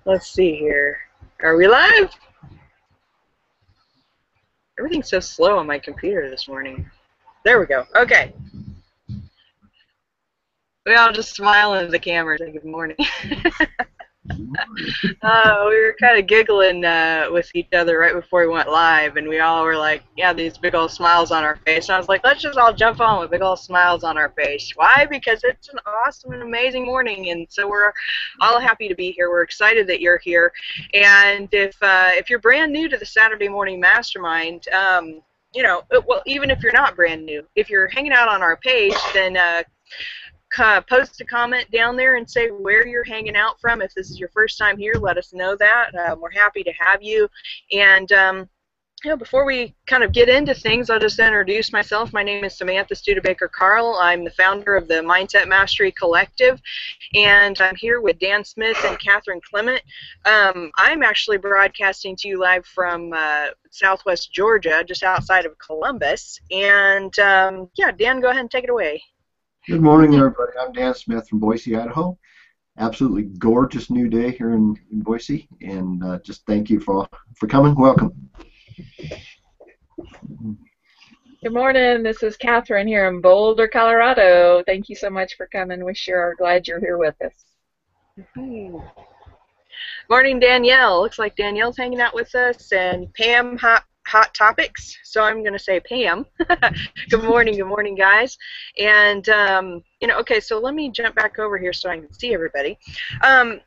Let's see here. Are we live? Everything's so slow on my computer this morning. There we go. Okay. We all just smile into the camera and say good morning. We were kind of giggling with each other right before we went live, and we all were like, yeah, these big old smiles on our face. And I was like, let's just all jump on with big old smiles on our face. Why? Because it's an awesome and amazing morning, and so we're all happy to be here. We're excited that you're here. And if you're brand new to the Saturday Morning Mastermind, you know, well, even if you're not brand new, if you're hanging out on our page, then post a comment down there and say where you're hanging out from. If this is your first time here, let us know that. We're happy to have you. And you know, before we kind of get into things, I'll just introduce myself. My name is Samantha Studebaker-Carl. I'm the founder of the Mindset Mastery Collective, and I'm here with Dan Smith and Catherine Clement. I'm actually broadcasting to you live from Southwest Georgia, just outside of Columbus. And yeah, Dan, go ahead and take it away. Good morning, everybody. I'm Dan Smith from Boise, Idaho. Absolutely gorgeous new day here in Boise, and just thank you for coming. Welcome. Good morning. This is Catherine here in Boulder, Colorado. Thank you so much for coming. We sure are glad you're here with us. Morning, Danielle. Looks like Danielle's hanging out with us, and Pam Hot Topics, so I'm going to say Pam. Good morning, guys. And, you know, okay, so let me jump back over here so I can see everybody.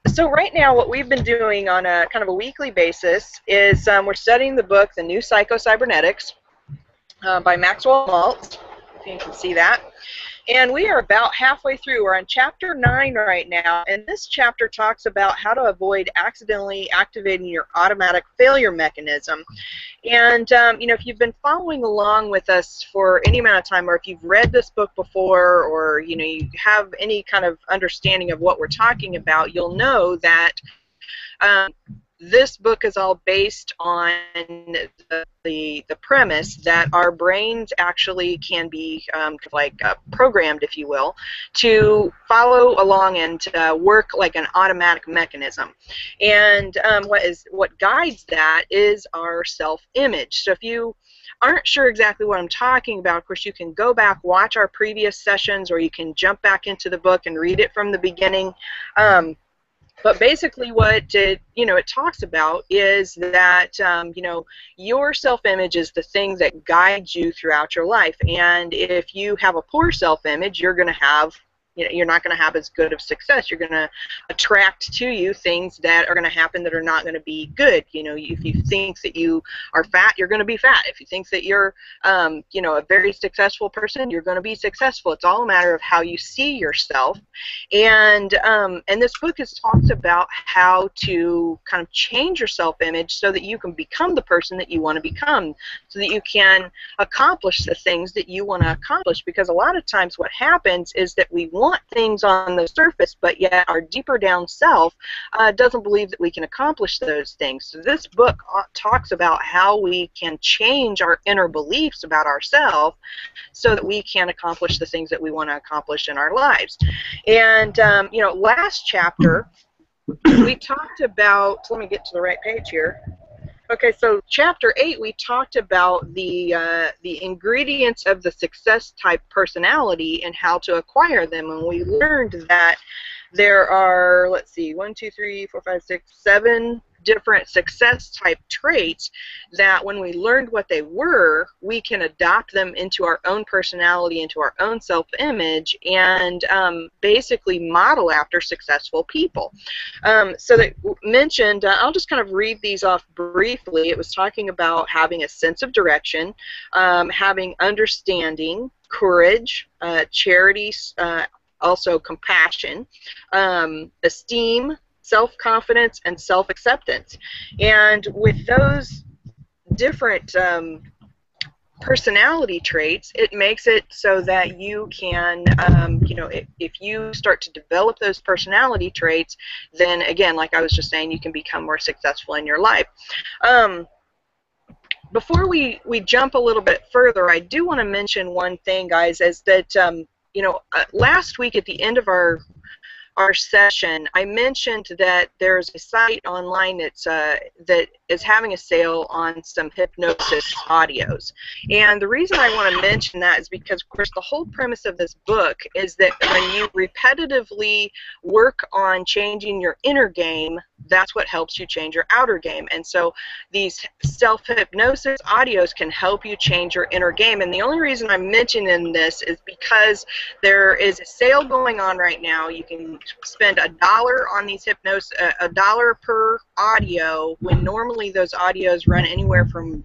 So right now what we've been doing on a kind of a weekly basis is we're studying the book, The New PsychoCybernetics by Maxwell Maltz, if you can see that. And we are about halfway through. We're on chapter 9 right now, and this chapter talks about how to avoid accidentally activating your automatic failure mechanism. And, you know, if you've been following along with us for any amount of time, or if you've read this book before, or, you know, you have any kind of understanding of what we're talking about, you'll know that this book is all based on the premise that our brains actually can be programmed, if you will, to follow along and work like an automatic mechanism. And what guides that is our self-image. So if you aren't sure exactly what I'm talking about, of course, you can go back, watch our previous sessions, or you can jump back into the book and read it from the beginning. But basically what it talks about is that, you know, your self-image is the thing that guides you throughout your life. And if you have a poor self-image, you're going to have, you know, you're not going to have as good of success. You're going to attract to you things that are going to happen that are not going to be good. You know, if you think that you are fat, you're going to be fat. If you think that you're, you know, a very successful person, you're going to be successful. It's all a matter of how you see yourself. And this book talks about how to kind of change your self-image so that you can become the person that you want to become, so that you can accomplish the things that you want to accomplish. Because a lot of times what happens is that we want things on the surface, but yet our deeper down self doesn't believe that we can accomplish those things. So this book talks about how we can change our inner beliefs about ourselves so that we can accomplish the things that we want to accomplish in our lives. And, you know, last chapter we talked about, let me get to the right page here. Okay, so chapter 8, we talked about the ingredients of the success type personality and how to acquire them, and we learned that there are, let's see, 1, 2, 3, 4, 5, 6, 7 different success type traits that when we learned what they were, we can adopt them into our own personality, into our own self-image, and basically model after successful people. So that mentioned, I'll just kind of read these off briefly. It was talking about having a sense of direction, having understanding, courage, charity, also compassion, esteem, self-confidence, and self-acceptance. And with those different personality traits, it makes it so that you can, you know, if you start to develop those personality traits, then again, like I was just saying, you can become more successful in your life. Before we jump a little bit further, I do want to mention one thing, guys, is that, you know, last week at the end of our our session, I mentioned that there's a site online that is having a sale on some hypnosis audios. And the reason I want to mention that is because, of course, the whole premise of this book is that when you repetitively work on changing your inner game, that's what helps you change your outer game. And so these self-hypnosis audios can help you change your inner game. And the only reason I'm mentioning this is because there is a sale going on right now. You can spend $1 on these hypnosis, $1 per audio, when normally those audios run anywhere from,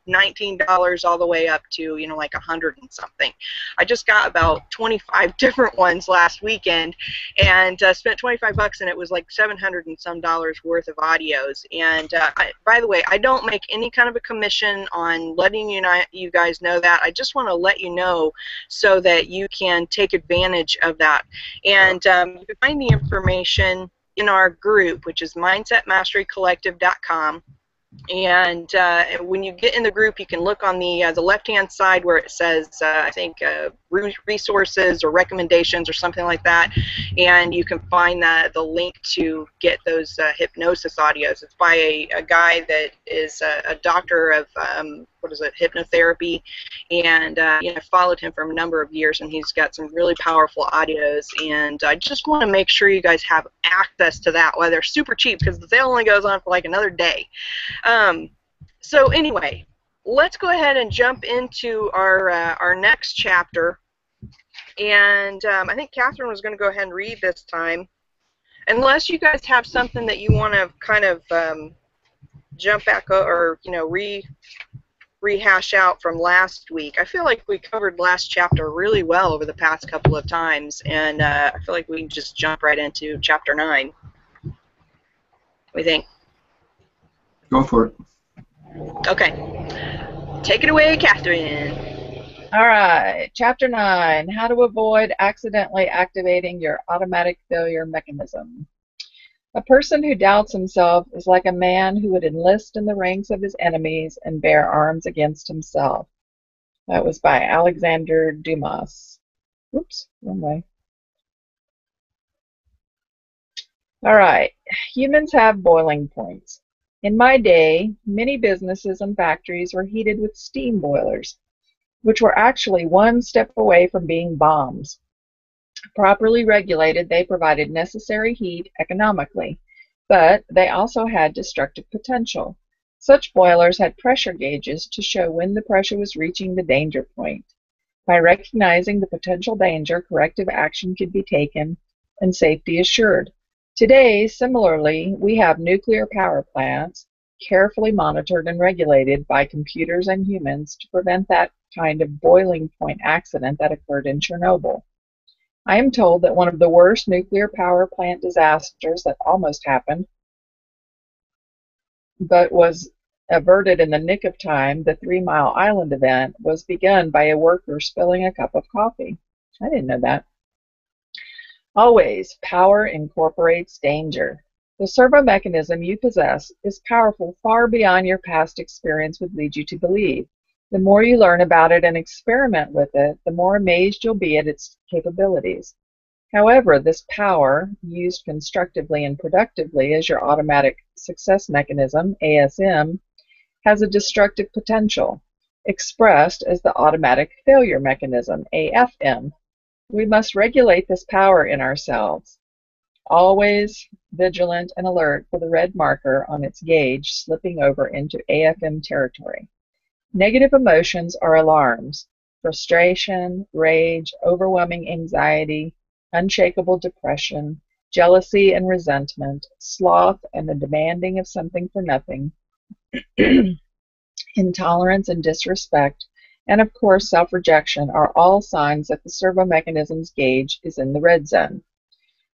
$19 all the way up to, like 100 and something. I just got about 25 different ones last weekend and spent 25 bucks, and it was like 700 and some dollars worth of audios. And by the way, I don't make any kind of a commission on letting you guys know that. I just want to let you know so that you can take advantage of that. And you can find the information in our group, which is mindsetmasterycollective.com. And when you get in the group, you can look on the left-hand side where it says, I think, resources or recommendations or something like that, and you can find the link to get those hypnosis audios. It's by a guy that is a doctor of, hypnotherapy, and I followed him for a number of years, and he's got some really powerful audios, and I just want to make sure you guys have access to that while they're super cheap, because the sale only goes on for like another day. So anyway, let's go ahead and jump into our next chapter, and I think Catherine was going to go ahead and read this time, unless you guys have something that you want to kind of jump back or rehash out from last week. I feel like we covered last chapter really well over the past couple of times, and I feel like we can just jump right into chapter 9. What do you think? Go for it. Okay. Take it away, Catherine. All right. Chapter 9, How to Avoid Accidentally Activating Your Automatic Failure Mechanism. A person who doubts himself is like a man who would enlist in the ranks of his enemies and bear arms against himself. That was by Alexander Dumas. Oops, wrong way. All right. Humans have boiling points. In my day, many businesses and factories were heated with steam boilers, which were actually one step away from being bombs. Properly regulated, they provided necessary heat economically, but they also had destructive potential. Such boilers had pressure gauges to show when the pressure was reaching the danger point. By recognizing the potential danger, corrective action could be taken and safety assured. Today, similarly, we have nuclear power plants carefully monitored and regulated by computers and humans to prevent that kind of boiling point accident that occurred in Chernobyl. I am told that one of the worst nuclear power plant disasters that almost happened, but was averted in the nick of time, the 3 Mile Island event, was begun by a worker spilling a cup of coffee. I didn't know that. Always, power incorporates danger. The servo mechanism you possess is powerful far beyond your past experience would lead you to believe. The more you learn about it and experiment with it, the more amazed you'll be at its capabilities. However, this power, used constructively and productively as your automatic success mechanism, ASM, has a destructive potential, expressed as the automatic failure mechanism, AFM. We must regulate this power in ourselves, always vigilant and alert for the red marker on its gauge slipping over into AFM territory. Negative emotions are alarms: frustration, rage, overwhelming anxiety, unshakable depression, jealousy and resentment, sloth and the demanding of something for nothing, intolerance and disrespect, and of course self-rejection are all signs that the servo mechanism's gauge is in the red zone.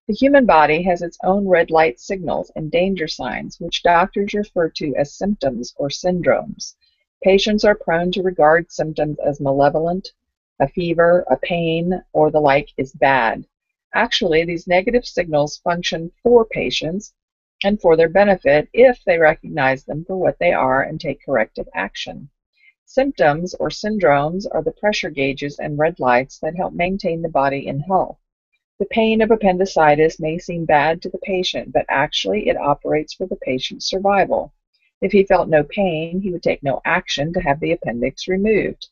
The human body has its own red light signals and danger signs, which doctors refer to as symptoms or syndromes. Patients are prone to regard symptoms as malevolent. A fever, a pain, or the like is bad. Actually, these negative signals function for patients and for their benefit if they recognize them for what they are and take corrective action. Symptoms or syndromes are the pressure gauges and red lights that help maintain the body in health. The pain of appendicitis may seem bad to the patient, but actually it operates for the patient's survival. If he felt no pain, he would take no action to have the appendix removed.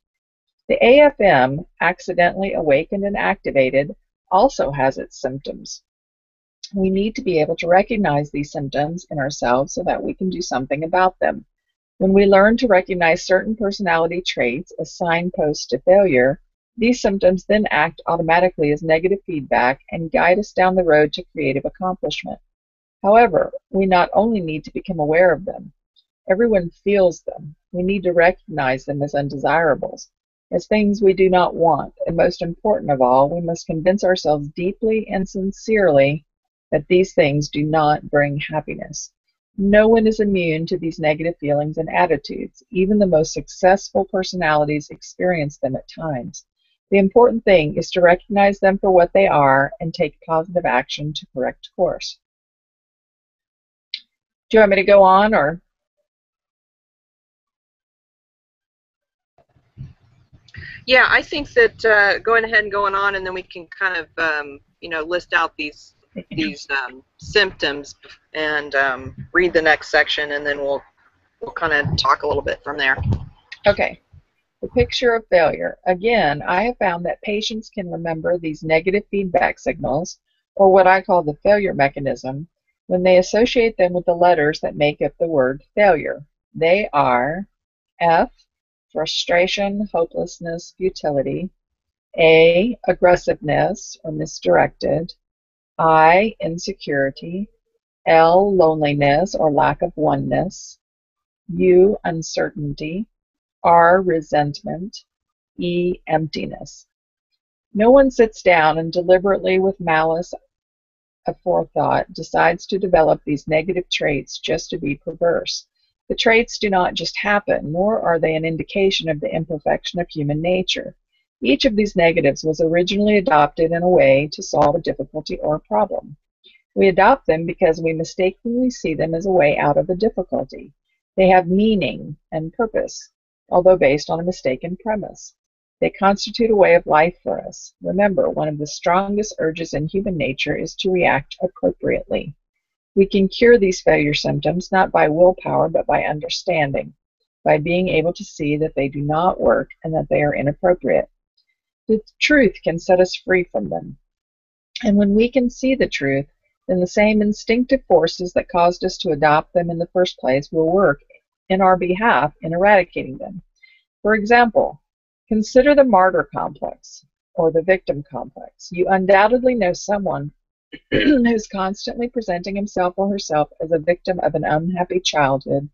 The AFM, accidentally awakened and activated, also has its symptoms. We need to be able to recognize these symptoms in ourselves so that we can do something about them. When we learn to recognize certain personality traits as signposts to failure, these symptoms then act automatically as negative feedback and guide us down the road to creative accomplishment. However, we not only need to become aware of them, everyone feels them. We need to recognize them as undesirables, as things we do not want, and most important of all, we must convince ourselves deeply and sincerely that these things do not bring happiness. No one is immune to these negative feelings and attitudes. Even the most successful personalities experience them at times. The important thing is to recognize them for what they are and take positive action to correct course. Do you want me to go on, or? Yeah, I think that going ahead and going on, and then we can kind of list out these symptoms and read the next section, and then we'll kind of talk a little bit from there. Okay. The picture of failure. Again, I have found that patients can remember these negative feedback signals, or what I call the failure mechanism, when they associate them with the letters that make up the word failure. They are F, frustration, hopelessness, futility; A, aggressiveness or misdirected; I, insecurity; L, loneliness or lack of oneness; U, uncertainty; R, resentment; E, emptiness. No one sits down and deliberately, with malice aforethought, decides to develop these negative traits just to be perverse. The traits do not just happen, nor are they an indication of the imperfection of human nature. Each of these negatives was originally adopted in a way to solve a difficulty or a problem. We adopt them because we mistakenly see them as a way out of a difficulty. They have meaning and purpose, although based on a mistaken premise. They constitute a way of life for us. Remember, one of the strongest urges in human nature is to react appropriately. We can cure these failure symptoms not by willpower, but by understanding, by being able to see that they do not work and that they are inappropriate. The truth can set us free from them. And when we can see the truth, then the same instinctive forces that caused us to adopt them in the first place will work in our behalf in eradicating them. For example, consider the martyr complex or the victim complex. You undoubtedly know someone who's constantly presenting himself or herself as a victim of an unhappy childhood,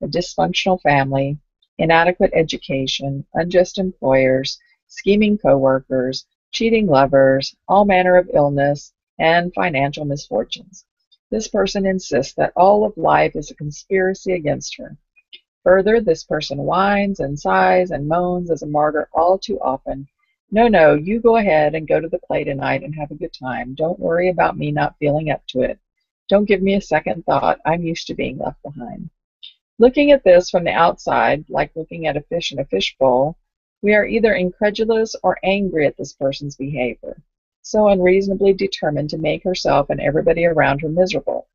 a dysfunctional family, inadequate education, unjust employers, scheming coworkers, cheating lovers, all manner of illness, and financial misfortunes. This person insists that all of life is a conspiracy against her. Further, this person whines and sighs and moans as a martyr all too often. No, no, you go ahead and go to the play tonight and have a good time. Don't worry about me not feeling up to it. Don't give me a second thought. I'm used to being left behind. Looking at this from the outside, like looking at a fish in a fishbowl, we are either incredulous or angry at this person's behavior, so unreasonably determined to make herself and everybody around her miserable.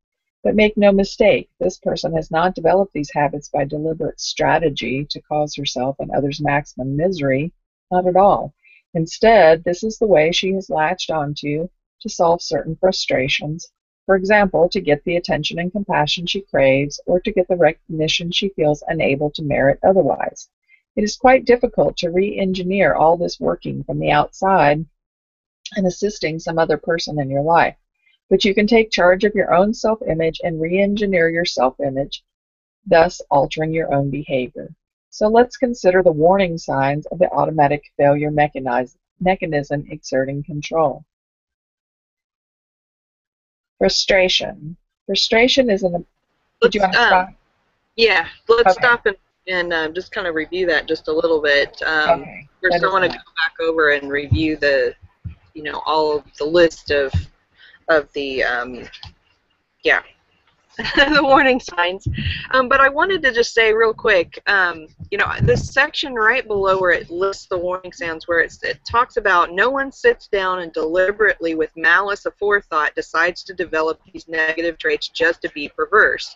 But make no mistake, this person has not developed these habits by deliberate strategy to cause herself and others maximum misery. Not at all. Instead, this is the way she has latched onto to solve certain frustrations. For example, to get the attention and compassion she craves, or to get the recognition she feels unable to merit otherwise. It is quite difficult to re-engineer all this working from the outside and assisting some other person in your life. But you can take charge of your own self-image and re-engineer your self-image, thus altering your own behavior. So let's consider the warning signs of the automatic failure mechanism exerting control. Frustration. Frustration is an... Did you want to stop? Yeah, let's stop and just kind of review that just a little bit. First, I want to go back over and review the, all of the list of the, the warning signs. But I wanted to just say real quick, you know, this section right below where it lists the warning signs, where it talks about no one sits down and deliberately with malice aforethought decides to develop these negative traits just to be perverse.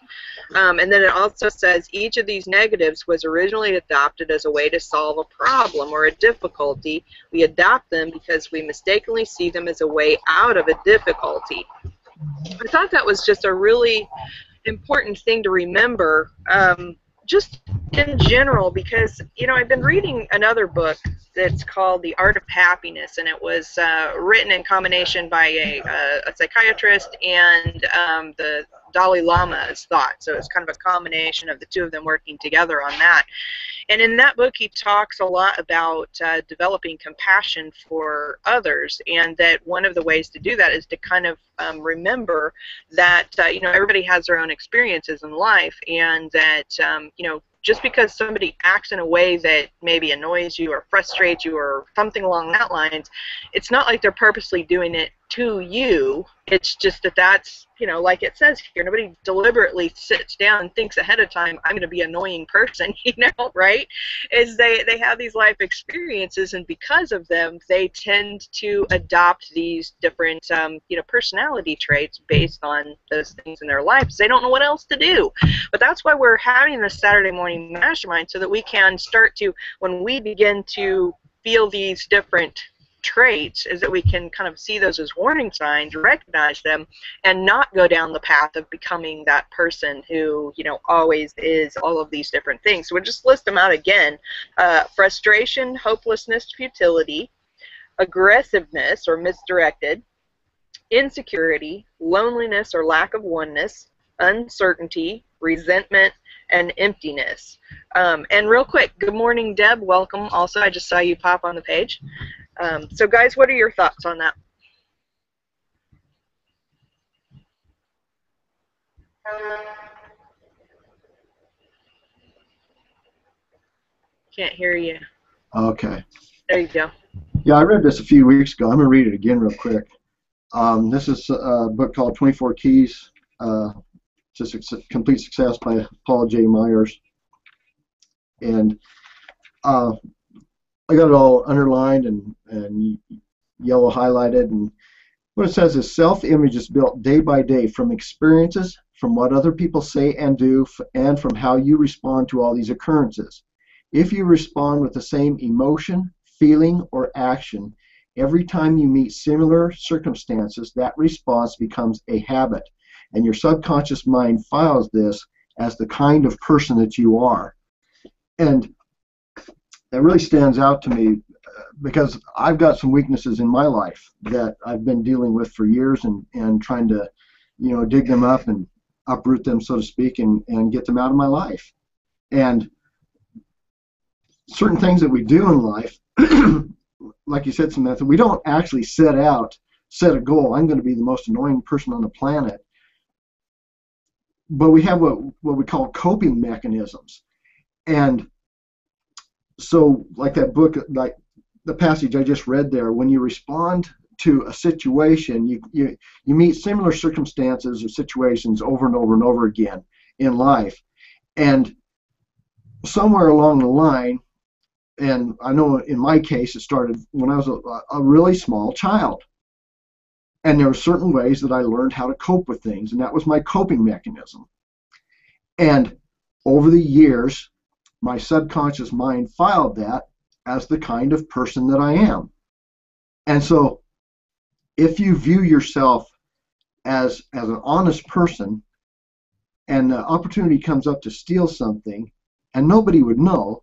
And then it also says each of these negatives was originally adopted as a way to solve a problem or a difficulty. We adopt them because we mistakenly see them as a way out of a difficulty. I thought that was just a really important thing to remember, just in general, because, you know, I've been reading another book that's called The Art of Happiness, and it was written in combination by a psychiatrist and the Dalai Lama's thought. So it's kind of a combination of the two of them working together on that. And in that book, he talks a lot about developing compassion for others, and that one of the ways to do that is to kind of remember that, you know, everybody has their own experiences in life, and that, you know, just because somebody acts in a way that maybe annoys you or frustrates you or something along that lines, it's not like they're purposely doing it to you. It's just that that's, you know, like it says here, nobody deliberately sits down and thinks ahead of time, I'm going to be an annoying person, you know, right? Is they have these life experiences, and because of them, they tend to adopt these different, you know, personality traits based on those things in their lives. They don't know what else to do. But that's why we're having this Saturday morning mastermind, so that we can start to, when we begin to feel these different traits, is that we can kind of see those as warning signs, recognize them, and not go down the path of becoming that person who, you know, always is all of these different things. So we'll just list them out again. Frustration, hopelessness, futility, aggressiveness or misdirected, insecurity, loneliness or lack of oneness, uncertainty, resentment, and emptiness. And real quick, good morning, Deb. Welcome. Also, I just saw you pop on the page. So guys, what are your thoughts on that? Can't hear you. Okay. There you go. Yeah, I read this a few weeks ago. I'm going to read it again real quick. This is a book called 24 Keys to Complete Success by Paul J. Myers. And I got it all underlined and yellow highlighted. And what it says is self-image is built day by day from experiences, from what other people say and do, and from how you respond to all these occurrences. If you respond with the same emotion, feeling, or action every time you meet similar circumstances, that response becomes a habit, and your subconscious mind files this as the kind of person that you are. And that really stands out to me because I've got some weaknesses in my life that I've been dealing with for years, and trying to, you know, dig them up and uproot them, so to speak, and get them out of my life. And certain things that we do in life, like you said, Samantha, we don't actually set a goal. I'm going to be the most annoying person on the planet. But we have what we call coping mechanisms. And so, like that book, like the passage I just read there, when you respond to a situation, you meet similar circumstances or situations over and over and over again in life. And somewhere along the line, and I know in my case it started when I was a really small child. And there were certain ways that I learned how to cope with things, and that was my coping mechanism. And over the years, my subconscious mind filed that as the kind of person that I am. And so if you view yourself as an honest person, and the opportunity comes up to steal something and nobody would know,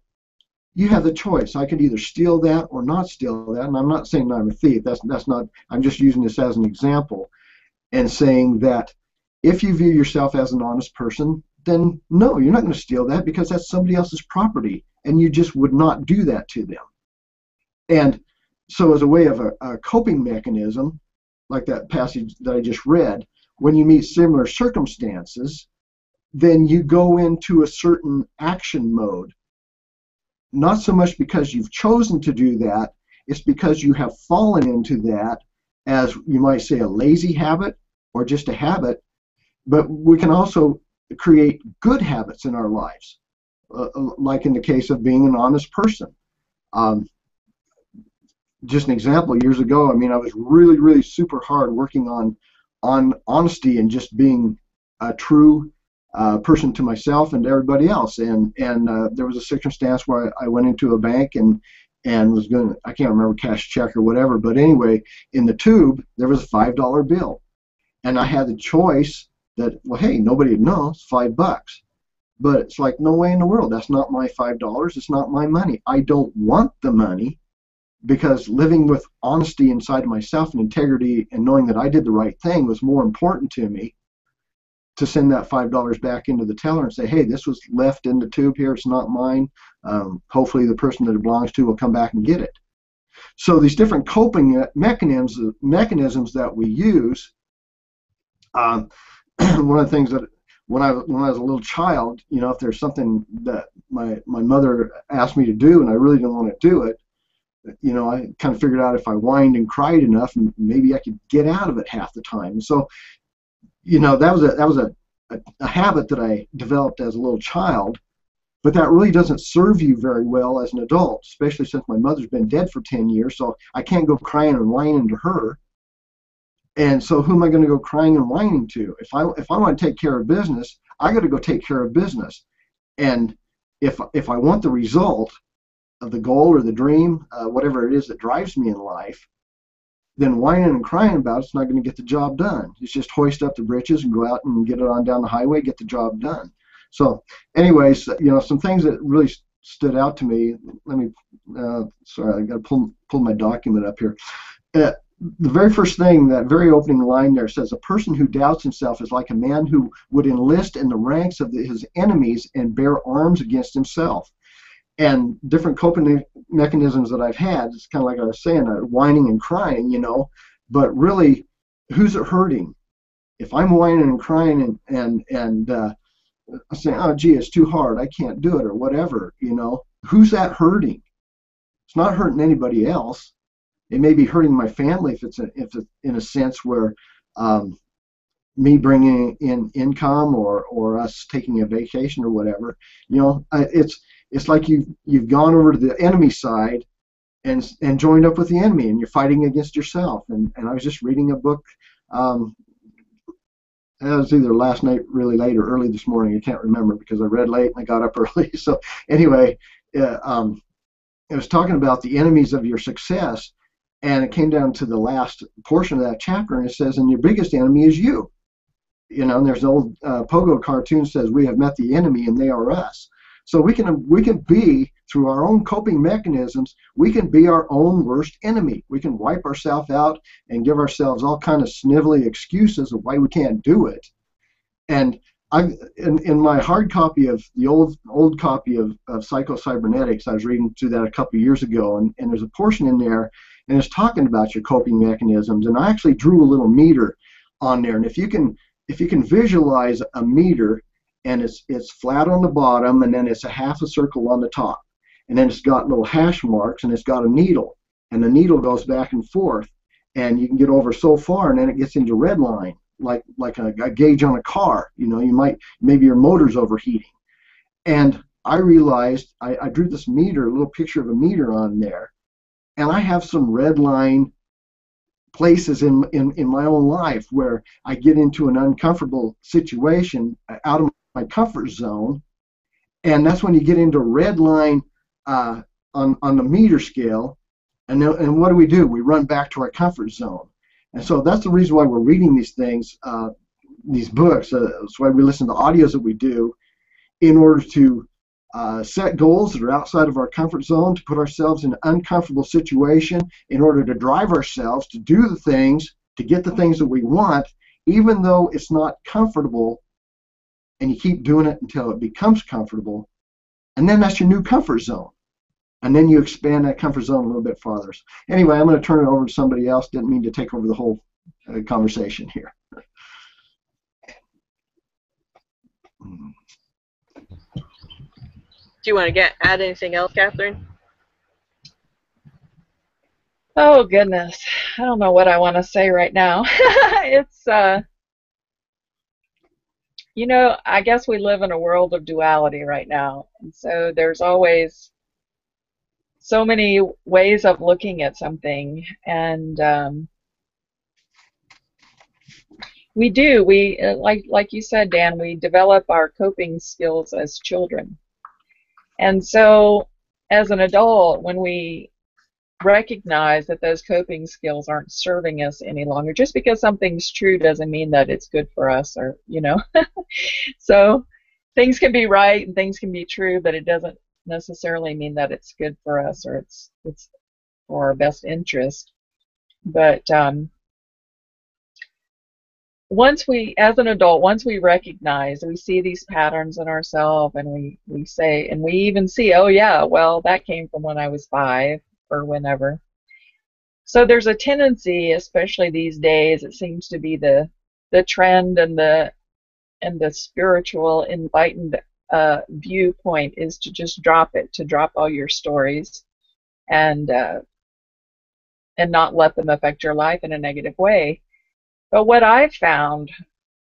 you have the choice. I could either steal that or not steal that. And I'm not saying I'm a thief. That's not. I'm just using this as an example and saying that if you view yourself as an honest person, then no, you're not going to steal that because that's somebody else's property, and you just would not do that to them. And so as a way of a coping mechanism, like that passage that I just read, when you meet similar circumstances, then you go into a certain action mode. Not so much because you've chosen to do that, it's because you have fallen into that, as you might say, a lazy habit or just a habit, but we can also create good habits in our lives, like in the case of being an honest person. Um, just an example, years ago, I mean, I was really, really super hard working on honesty and just being a true person to myself and to everybody else. And there was a circumstance where I went into a bank and was going to, I can't remember, cash check or whatever, but anyway, in the tube, there was a $5 bill. And I had the choice that, well, hey, nobody would know, it's $5. But it's like, no way in the world, that's not my $5, it's not my money. I don't want the money, because living with honesty inside of myself and integrity and knowing that I did the right thing was more important to me to send that $5 back into the teller and say, hey, this was left in the tube here, it's not mine. Hopefully the person that it belongs to will come back and get it. So these different coping mechanisms that we use, one of the things that when I was a little child, you know, if there's something that my mother asked me to do and I really didn't want to do it, you know, I kind of figured out if I whined and cried enough, maybe I could get out of it half the time. And so, you know, that was a habit that I developed as a little child, but that really doesn't serve you very well as an adult, especially since my mother's been dead for 10 years, so I can't go crying and whining to her. And so who am I going to go crying and whining to? If I want to take care of business, I got to go take care of business. And if I want the result of the goal or the dream, whatever it is that drives me in life, then whining and crying about it's not going to get the job done. It's just hoist up the britches and go out and get it on down the highway, get the job done. So anyways, you know, some things that really stood out to me. Let me, sorry, I got to pull my document up here. The very first thing, that very opening line there says, a person who doubts himself is like a man who would enlist in the ranks of his enemies and bear arms against himself. And different coping mechanisms that I've had, it's kind of like I was saying, whining and crying, you know, but really, who's it hurting? If I'm whining and crying and saying, oh, gee, it's too hard, I can't do it, or whatever, you know, who's that hurting? It's not hurting anybody else. It may be hurting my family if it's in a sense where me bringing in income or us taking a vacation or whatever, you know, it's like you've gone over to the enemy side and joined up with the enemy, and you're fighting against yourself. And I was just reading a book. It was either last night really late or early this morning. I can't remember because I read late and I got up early. So anyway, it was talking about the enemies of your success, and it came down to the last portion of that chapter, and it says, and your biggest enemy is you. You know, and there's an old Pogo cartoon says, we have met the enemy and they are us. So we can be, through our own coping mechanisms, we can be our own worst enemy. We can wipe ourselves out and give ourselves all kind of snivelly excuses of why we can't do it. And in my hard copy of the old copy of PsychoCybernetics, I was reading through that a couple of years ago, and there's a portion in there, and it's talking about your coping mechanisms. And I actually drew a little meter on there. And if you can visualize a meter, and it's flat on the bottom, and then it's a half a circle on the top, and then it's got little hash marks, and it's got a needle, and the needle goes back and forth, and you can get over so far, and then it gets into red line, like a gauge on a car. You know, maybe your motor's overheating. And I realized I drew this meter, a little picture of a meter on there, and I have some red line places in my own life where I get into an uncomfortable situation out of my comfort zone, and that's when you get into red line on the meter scale, and what do? We run back to our comfort zone. And so that's the reason why we're reading these things, these books. That's why we listen to audios that we do, in order to set goals that are outside of our comfort zone, to put ourselves in an uncomfortable situation in order to drive ourselves to do the things, to get the things that we want, even though it's not comfortable, and you keep doing it until it becomes comfortable, and then that's your new comfort zone. And then you expand that comfort zone a little bit farther. So anyway, I'm going to turn it over to somebody else. Didn't mean to take over the whole conversation here. Do you want to add anything else, Catherine? Oh goodness, I don't know what I want to say right now. It's You know, I guess we live in a world of duality right now. And so there's always so many ways of looking at something. And like you said, Dan, we develop our coping skills as children. And so as an adult, when we recognize that those coping skills aren't serving us any longer, just because something's true doesn't mean that it's good for us, or, you know. So things can be right and things can be true, but it doesn't necessarily mean that it's good for us or it's for our best interest. But once we, as an adult, once we recognize, we see these patterns in ourselves, and we say, and we even see, oh yeah, well, that came from when I was 5 or whenever. So there's a tendency, especially these days, it seems to be the trend and the spiritual enlightened viewpoint is to just drop it, to drop all your stories and not let them affect your life in a negative way. But what I've found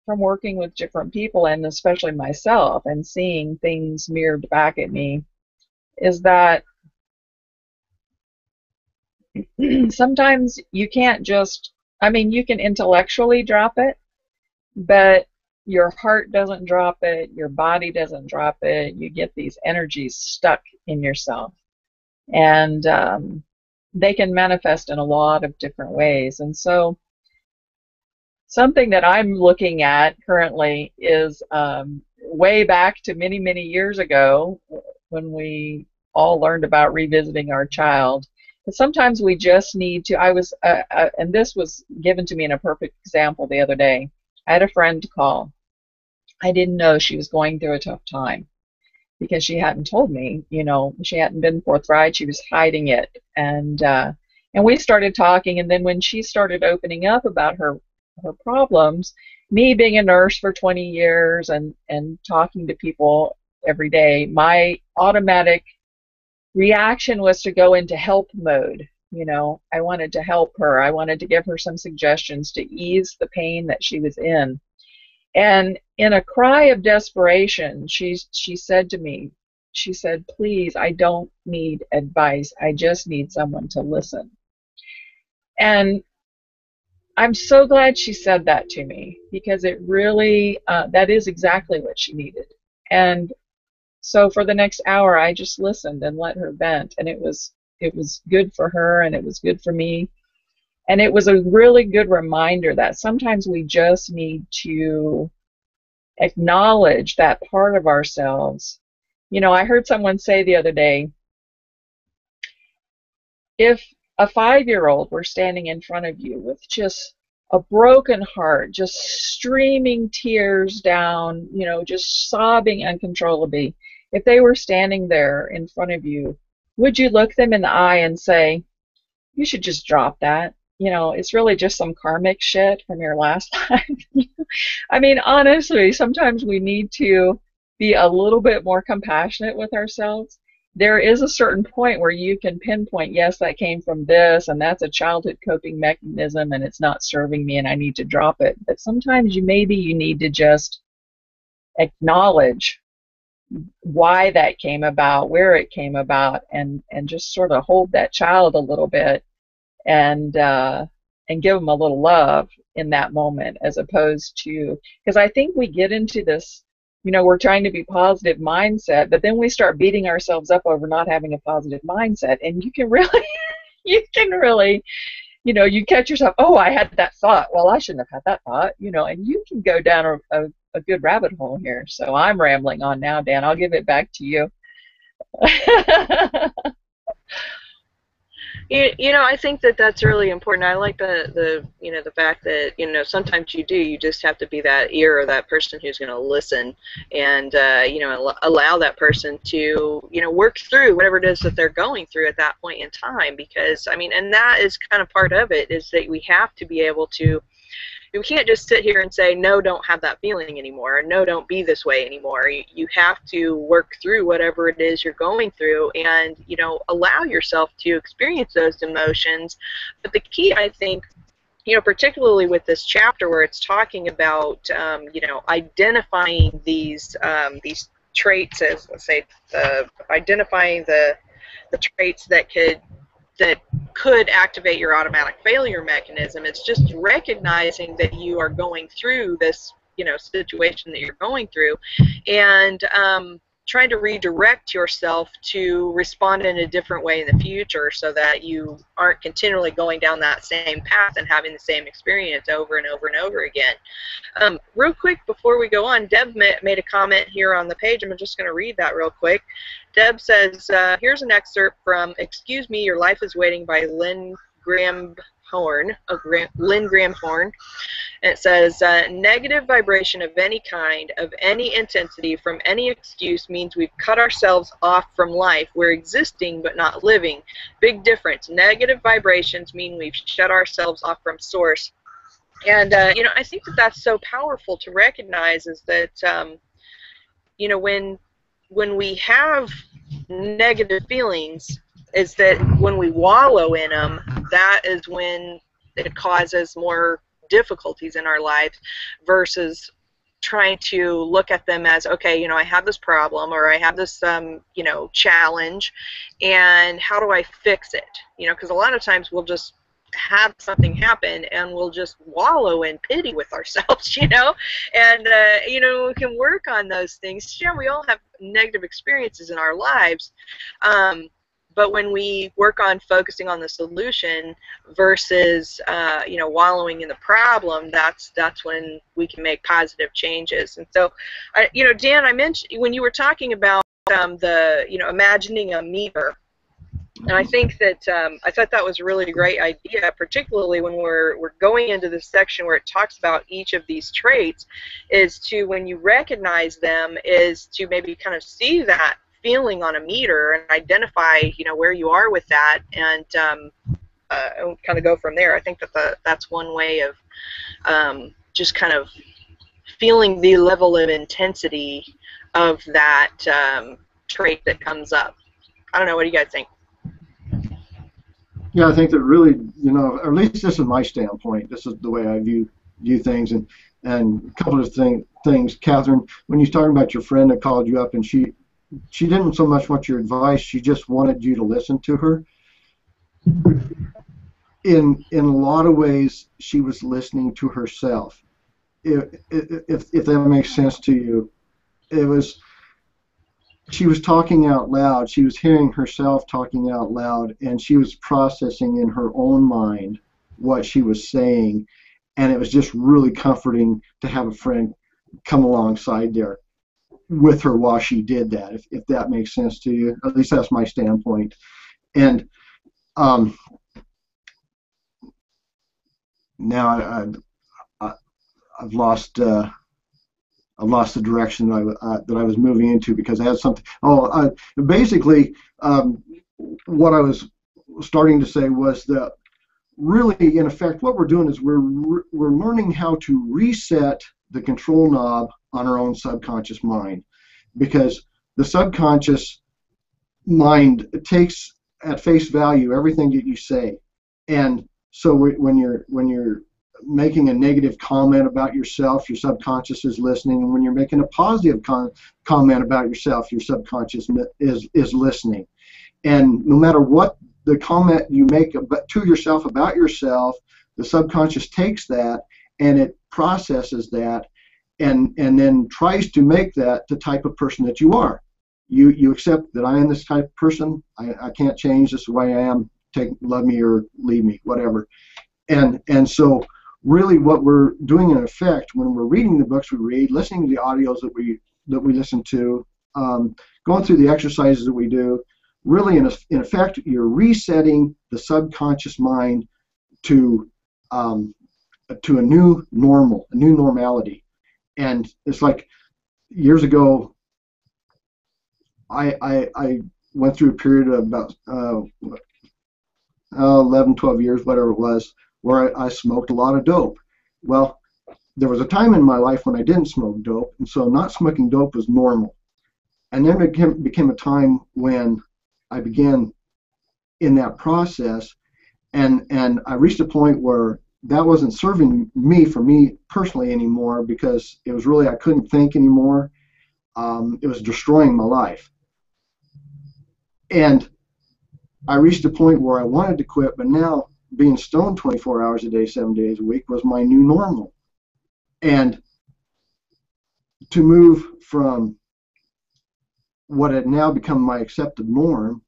from working with different people, and especially myself, and seeing things mirrored back at me, is that sometimes you can't just, I mean, you can intellectually drop it, but your heart doesn't drop it, your body doesn't drop it. You get these energies stuck in yourself. And they can manifest in a lot of different ways. And so something that I'm looking at currently is way back to many, many years ago when we all learned about revisiting our child. But sometimes we just need to, and this was given to me in a perfect example the other day. I had a friend call. I didn't know she was going through a tough time because she hadn't told me, you know, she hadn't been forthright, she was hiding it. And we started talking, and then when she started opening up about her problems, me being a nurse for 20 years and talking to people every day, my automatic reaction was to go into help mode. You know, I wanted to help her. I wanted to give her some suggestions to ease the pain that she was in. And in a cry of desperation, she said to me, she said, "Please, I don't need advice. I just need someone to listen." And I'm so glad she said that to me, because it really, that is exactly what she needed. And so for the next hour, I just listened and let her vent, and it was good for her, and it was good for me. And it was a really good reminder that sometimes we just need to acknowledge that part of ourselves. You know, I heard someone say the other day, if a 5-year-old were standing in front of you with just a broken heart, just streaming tears down, you know, just sobbing uncontrollably, if they were standing there in front of you, would you look them in the eye and say, "You should just drop that. You know, it's really just some karmic shit from your last life"? I mean, honestly, sometimes we need to be a little bit more compassionate with ourselves. There is a certain point where you can pinpoint, yes, that came from this, and that's a childhood coping mechanism, and it's not serving me, and I need to drop it. But sometimes maybe you need to just acknowledge why that came about, where it came about, and just sort of hold that child a little bit and give them a little love in that moment, as opposed to, because I think we get into this, you know, we're trying to be positive mindset, but then we start beating ourselves up over not having a positive mindset, and you can really you know, you catch yourself, oh, I had that thought, well, I shouldn't have had that thought, you know, and you can go down a good rabbit hole here. So I'm rambling on now, Dan. I'll give it back to you. You know, I think that that's really important. I like the you know, the fact that, you know, sometimes you just have to be that ear, or that person who's going to listen, and you know, allow that person to, you know, work through whatever it is that they're going through at that point in time. Because I mean, and that is kind of part of it, is that we have to be able to, you can't just sit here and say, no, don't have that feeling anymore, or no, don't be this way anymore. You have to work through whatever it is you're going through, and, you know, allow yourself to experience those emotions. But the key, I think, particularly with this chapter where it's talking about, identifying these traits as, let's say, identifying the traits that could activate your automatic failure mechanism. It's just recognizing that you are going through this, situation that you're going through, and trying to redirect yourself to respond in a different way in the future so that you aren't continually going down that same path and having the same experience over and over and over again. Real quick before we go on, Deb made a comment here on the page. I'm just going to read that real quick. Deb says, here's an excerpt from Excuse Me, Your Life is Waiting by Lynn Graham Horn. And it says, negative vibration of any kind, of any intensity, from any excuse means we've cut ourselves off from life. We're existing but not living. Big difference. Negative vibrations mean we've shut ourselves off from source. And, I think that that's so powerful to recognize, is that, when we have negative feelings, is that when we wallow in them, that is when it causes more difficulties in our lives, versus trying to look at them as, okay, I have this problem, or I have this, challenge, and how do I fix it? Because a lot of times we'll just have something happen and we'll just wallow in pity with ourselves, and, we can work on those things. We all have negative experiences in our lives, but when we work on focusing on the solution versus, wallowing in the problem, that's when we can make positive changes. And so, Dan, I mentioned when you were talking about imagining a meter. And I think that I thought that was a really great idea, particularly when we're going into this section where it talks about each of these traits, is to, when you recognize them, is to maybe kind of see that feeling on a meter and identify, where you are with that, and kind of go from there. I think that that's one way of just kind of feeling the level of intensity of that trait that comes up. I don't know. What do you guys think? Yeah, I think that really, or at least this is my standpoint. This is the way I view things, and a couple of things. Catherine, when you're talking about your friend that called you up, and she didn't so much want your advice, she just wanted you to listen to her. In a lot of ways, she was listening to herself. If that makes sense to you, she was talking out loud. She was hearing herself talking out loud, and she was processing in her own mind what she was saying, and it was just really comforting to have a friend come alongside there with her while she did that, if that makes sense to you. At least that's my standpoint. And now I've lost the direction that I was moving into, because I had something. Basically, what I was starting to say was that really, in effect, what we're doing is we're learning how to reset the control knob on our own subconscious mind, because the subconscious mind takes at face value everything that you say, and so when you're making a negative comment about yourself, your subconscious is listening, and when you're making a positive comment about yourself, your subconscious is listening. And no matter what the comment you make to yourself about yourself, the subconscious takes that and it processes that, and then tries to make that the type of person that you are. You accept that I am this type of person. I can't change. This is the way I am. Love me or leave me, whatever. And so really what we're doing in effect when we're reading the books we read, listening to the audios that we listen to, going through the exercises that we do, really in effect you're resetting the subconscious mind to a new normal, a new normality. And it's like years ago I went through a period of about 11, 12 years, whatever it was, where I smoked a lot of dope. Well, there was a time in my life when I didn't smoke dope, and so not smoking dope was normal. And then it became a time when I began in that process, and I reached a point where that wasn't serving me for me personally anymore, because it was really, I couldn't think anymore. It was destroying my life. And I reached a point where I wanted to quit, but now being stoned 24 hours a day, 7 days a week was my new normal. And to move from what had now become my accepted norm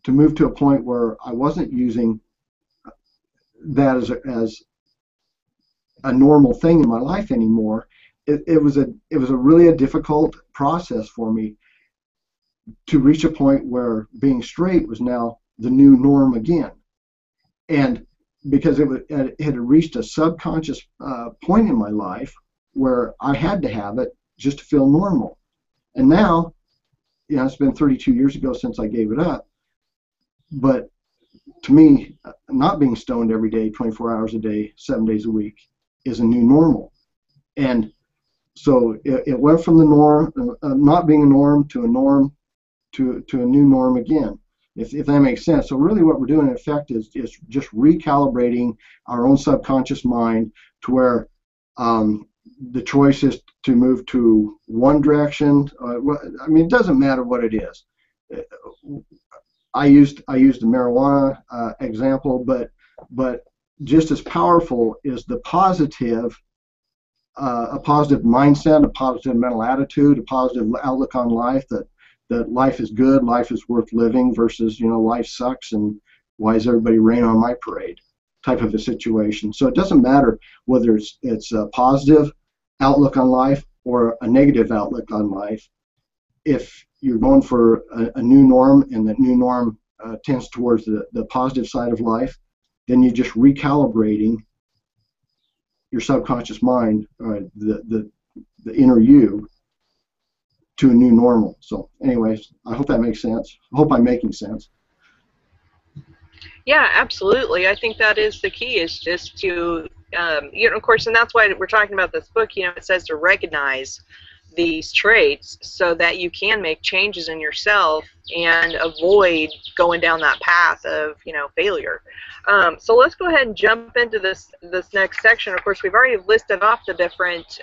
to move to a point where I wasn't using that as a normal thing in my life anymore, it was a really a difficult process for me to reach a point where being straight was now the new norm again. And because it had reached a subconscious point in my life where I had to have it just to feel normal. And now, you know, it's been 32 years ago since I gave it up, but to me, not being stoned every day, 24 hours a day, 7 days a week, is a new normal. And so it went from the norm, not being a norm, to a norm, to a new norm again, if that makes sense. So really what we're doing in effect is just recalibrating our own subconscious mind to where the choice is to move to one direction. I mean, it doesn't matter what it is. I used the marijuana example, but just as powerful is the positive, a positive mindset, a positive mental attitude, a positive outlook on life, that life is good, life is worth living, versus, you know, life sucks and why is everybody raining on my parade type of a situation. So it doesn't matter whether it's a positive outlook on life or a negative outlook on life. If you're going for a new norm, and that new norm tends towards the positive side of life, then you're just recalibrating your subconscious mind, the inner you, to a new normal. So anyways, I hope that makes sense. I hope I'm making sense. Yeah, absolutely. I think that is the key, is just to, you know, of course, and that's why we're talking about this book. You know, it says to recognize these traits so that you can make changes in yourself and avoid going down that path of, you know, failure. So let's go ahead and jump into this next section. Of course, we've already listed off the different,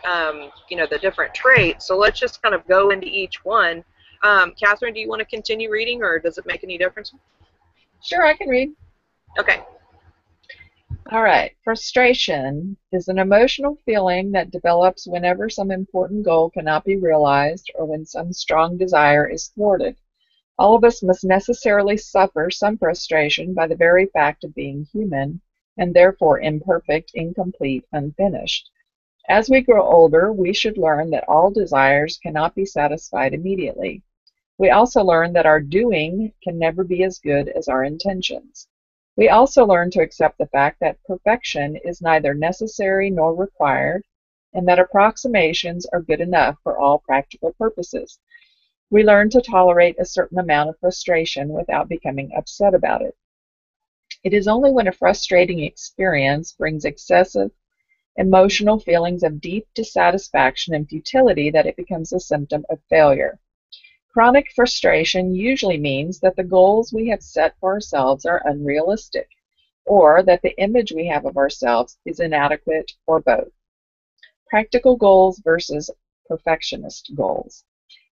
you know, the different traits. So let's just kind of go into each one. Catherine, do you want to continue reading, or does it make any difference? Sure, I can read. Okay. All right. Frustration is an emotional feeling that develops whenever some important goal cannot be realized or when some strong desire is thwarted. All of us must necessarily suffer some frustration by the very fact of being human, and therefore imperfect, incomplete, unfinished. As we grow older, we should learn that all desires cannot be satisfied immediately. We also learn that our doing can never be as good as our intentions. We also learn to accept the fact that perfection is neither necessary nor required, and that approximations are good enough for all practical purposes. We learn to tolerate a certain amount of frustration without becoming upset about it. It is only when a frustrating experience brings excessive emotional feelings of deep dissatisfaction and futility that it becomes a symptom of failure. Chronic frustration usually means that the goals we have set for ourselves are unrealistic, or that the image we have of ourselves is inadequate, or both. Practical goals versus perfectionist goals.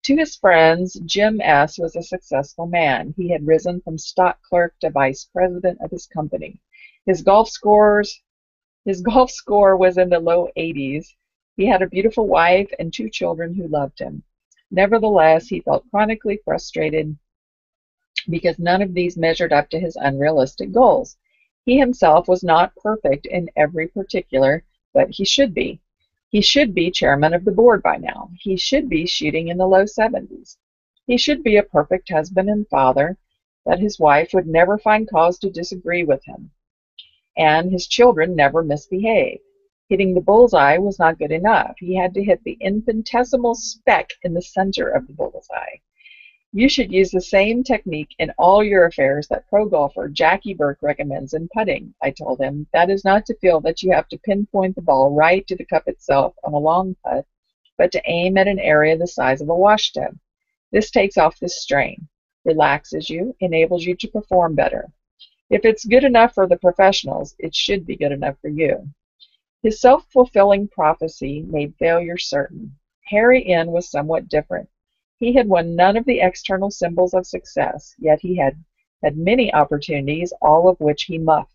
To his friends, Jim S. was a successful man. He had risen from stock clerk to vice president of his company. His golf score was in the low 80s. He had a beautiful wife and 2 children who loved him. Nevertheless, he felt chronically frustrated because none of these measured up to his unrealistic goals. He himself was not perfect in every particular, but he should be. He should be chairman of the board by now. He should be shooting in the low 70s. He should be a perfect husband and father, that his wife would never find cause to disagree with him, and his children never misbehave. Hitting the bullseye was not good enough. He had to hit the infinitesimal speck in the center of the bullseye. You should use the same technique in all your affairs that pro golfer Jackie Burke recommends in putting, I told him. That is not to feel that you have to pinpoint the ball right to the cup itself on a long putt, but to aim at an area the size of a wash tub. This takes off the strain, relaxes you, enables you to perform better. If it's good enough for the professionals, it should be good enough for you. His self-fulfilling prophecy made failure certain. Harry N. was somewhat different. He had won none of the external symbols of success, yet he had had many opportunities, all of which he muffed.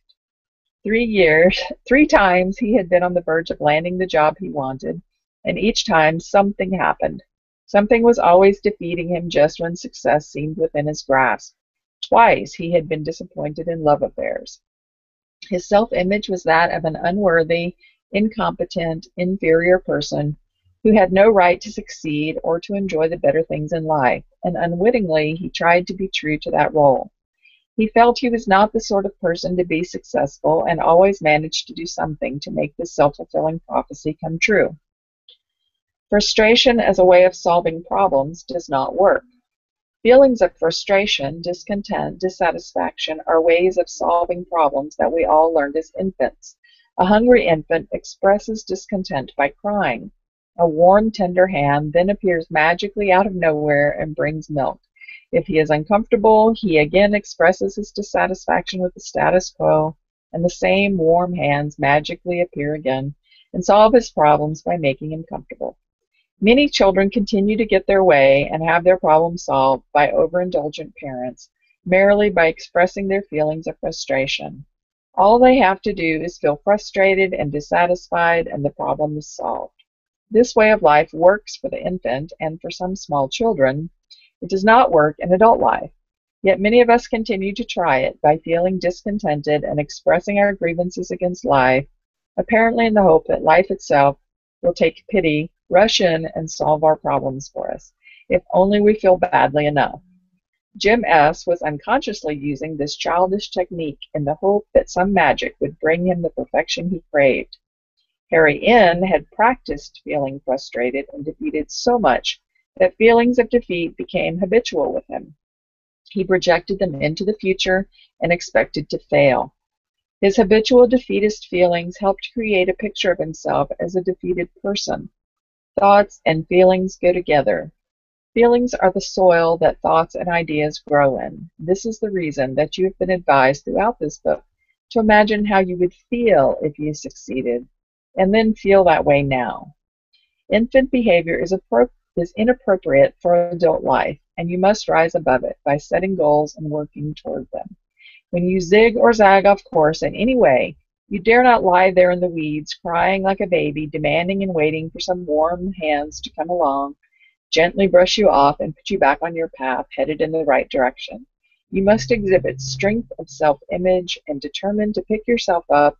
3 times he had been on the verge of landing the job he wanted, and each time something happened. Something was always defeating him just when success seemed within his grasp. Twice he had been disappointed in love affairs. His self-image was that of an unworthy, incompetent, inferior person who had no right to succeed or to enjoy the better things in life, and unwittingly he tried to be true to that role. He felt he was not the sort of person to be successful and always managed to do something to make this self-fulfilling prophecy come true. Frustration as a way of solving problems does not work. Feelings of frustration, discontent, dissatisfaction are ways of solving problems that we all learned as infants. A hungry infant expresses discontent by crying. A warm, tender hand then appears magically out of nowhere and brings milk. If he is uncomfortable, he again expresses his dissatisfaction with the status quo, and the same warm hands magically appear again and solve his problems by making him comfortable. Many children continue to get their way and have their problems solved by overindulgent parents, merely by expressing their feelings of frustration. All they have to do is feel frustrated and dissatisfied, and the problem is solved. This way of life works for the infant and for some small children. It does not work in adult life. Yet many of us continue to try it by feeling discontented and expressing our grievances against life, apparently in the hope that life itself will take pity, rush in, and solve our problems for us, if only we feel badly enough. Jim S. was unconsciously using this childish technique in the hope that some magic would bring him the perfection he craved. Harry N. had practiced feeling frustrated and defeated so much that feelings of defeat became habitual with him. He projected them into the future and expected to fail. His habitual defeatist feelings helped create a picture of himself as a defeated person. Thoughts and feelings go together. Feelings are the soil that thoughts and ideas grow in. This is the reason that you have been advised throughout this book to imagine how you would feel if you succeeded, and then feel that way now. Infant behavior is inappropriate for adult life, and you must rise above it by setting goals and working toward them. When you zig or zag off course in any way, you dare not lie there in the weeds, crying like a baby, demanding and waiting for some warm hands to come along, gently brush you off, and put you back on your path, headed in the right direction. You must exhibit strength of self-image and determine to pick yourself up,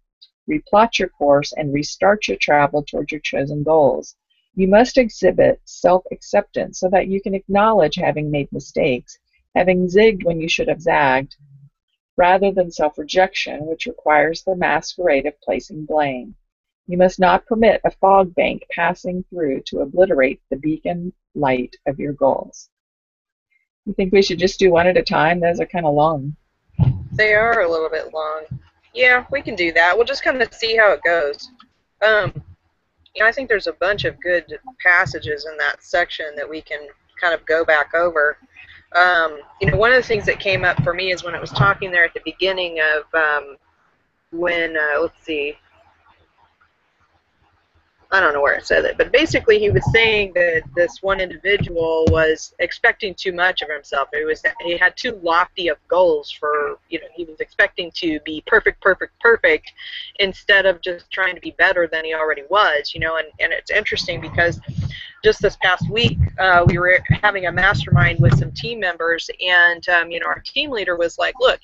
replot your course, and restart your travel toward your chosen goals. You must exhibit self-acceptance so that you can acknowledge having made mistakes, having zigged when you should have zagged, rather than self-rejection, which requires the masquerade of placing blame. You must not permit a fog bank passing through to obliterate the beacon light of your goals. You think we should just do one at a time? Those are kind of long. They are a little bit long. Yeah, we can do that. We'll just kind of see how it goes. I think there's a bunch of good passages in that section that we can kind of go back over. One of the things that came up for me is when it was talking there at the beginning of let's see, I don't know where it said it, but basically he was saying that this one individual was expecting too much of himself. He had too lofty of goals for, he was expecting to be perfect instead of just trying to be better than he already was, and it's interesting because just this past week we were having a mastermind with some team members, and our team leader was like, look,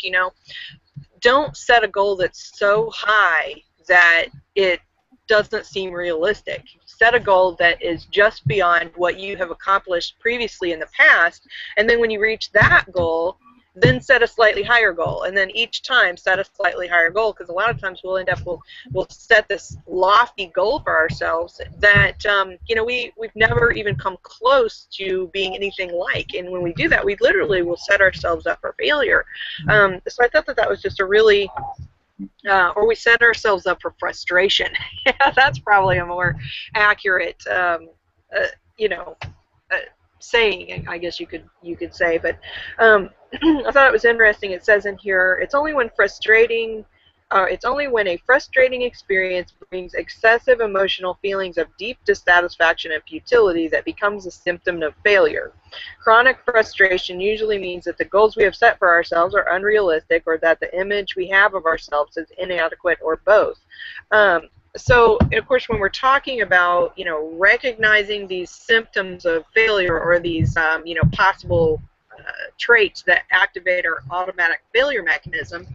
don't set a goal that's so high that it doesn't seem realistic. Set a goal that is just beyond what you have accomplished previously in the past, and then when you reach that goal, then set a slightly higher goal, and then each time set a slightly higher goal, because a lot of times we'll set this lofty goal for ourselves that we've never even come close to being anything like, and when we do that, we literally will set ourselves up for failure. So I thought that was just a really or we set ourselves up for frustration. Yeah, that's probably a more accurate, saying, I guess you could say. But I thought it was interesting. It says in here, it's only when a frustrating experience brings excessive emotional feelings of deep dissatisfaction and futility that becomes a symptom of failure. Chronic frustration usually means that the goals we have set for ourselves are unrealistic, or that the image we have of ourselves is inadequate, or both. So, of course, when we're talking about, recognizing these symptoms of failure, or these, possible traits that activate our automatic failure mechanism,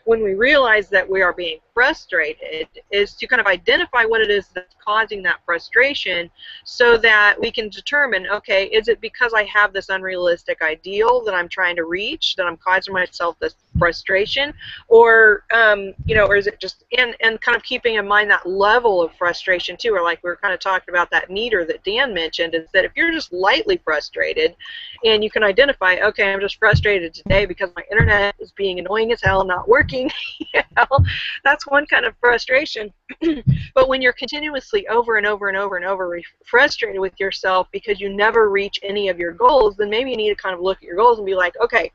when we realize that we are being frustrated, is to kind of identify what it is that's causing that frustration, so that we can determine, okay, is it because I have this unrealistic ideal that I'm trying to reach, that I'm causing myself this frustration, or or is it just, and kind of keeping in mind that level of frustration too, or like we were kind of talking about that meter that Dan mentioned, is that if you're just lightly frustrated, and you can identify, okay, I'm just frustrated today because my internet is being annoying as hell, not working, that's one kind of frustration. But when you're continuously over and over and over and over frustrated with yourself because you never reach any of your goals, then maybe you need to kind of look at your goals and be like, okay,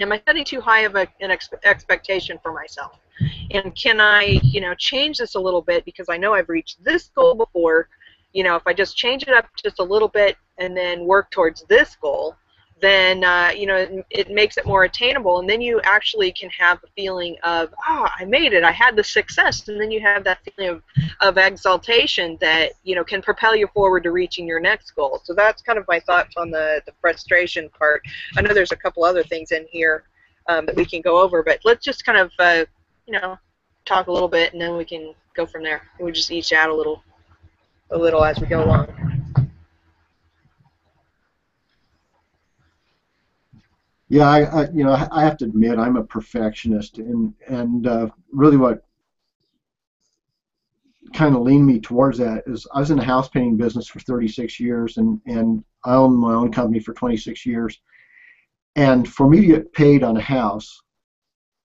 am I setting too high of an expectation for myself? And can I, change this a little bit, because I know I've reached this goal before. If I just change it up just a little bit and then work towards this goal, then, it makes it more attainable. And then you actually can have a feeling of, oh, I made it, I had the success. And then you have that feeling of exaltation that, can propel you forward to reaching your next goal. So that's kind of my thoughts on the frustration part. I know there's a couple other things in here that we can go over, but let's just kind of, talk a little bit, and then we can go from there. We'll just each add a little as we go along. Yeah, I have to admit I'm a perfectionist, and really what kind of leaned me towards that is I was in the house painting business for 36 years, and I owned my own company for 26 years. And for me to get paid on a house,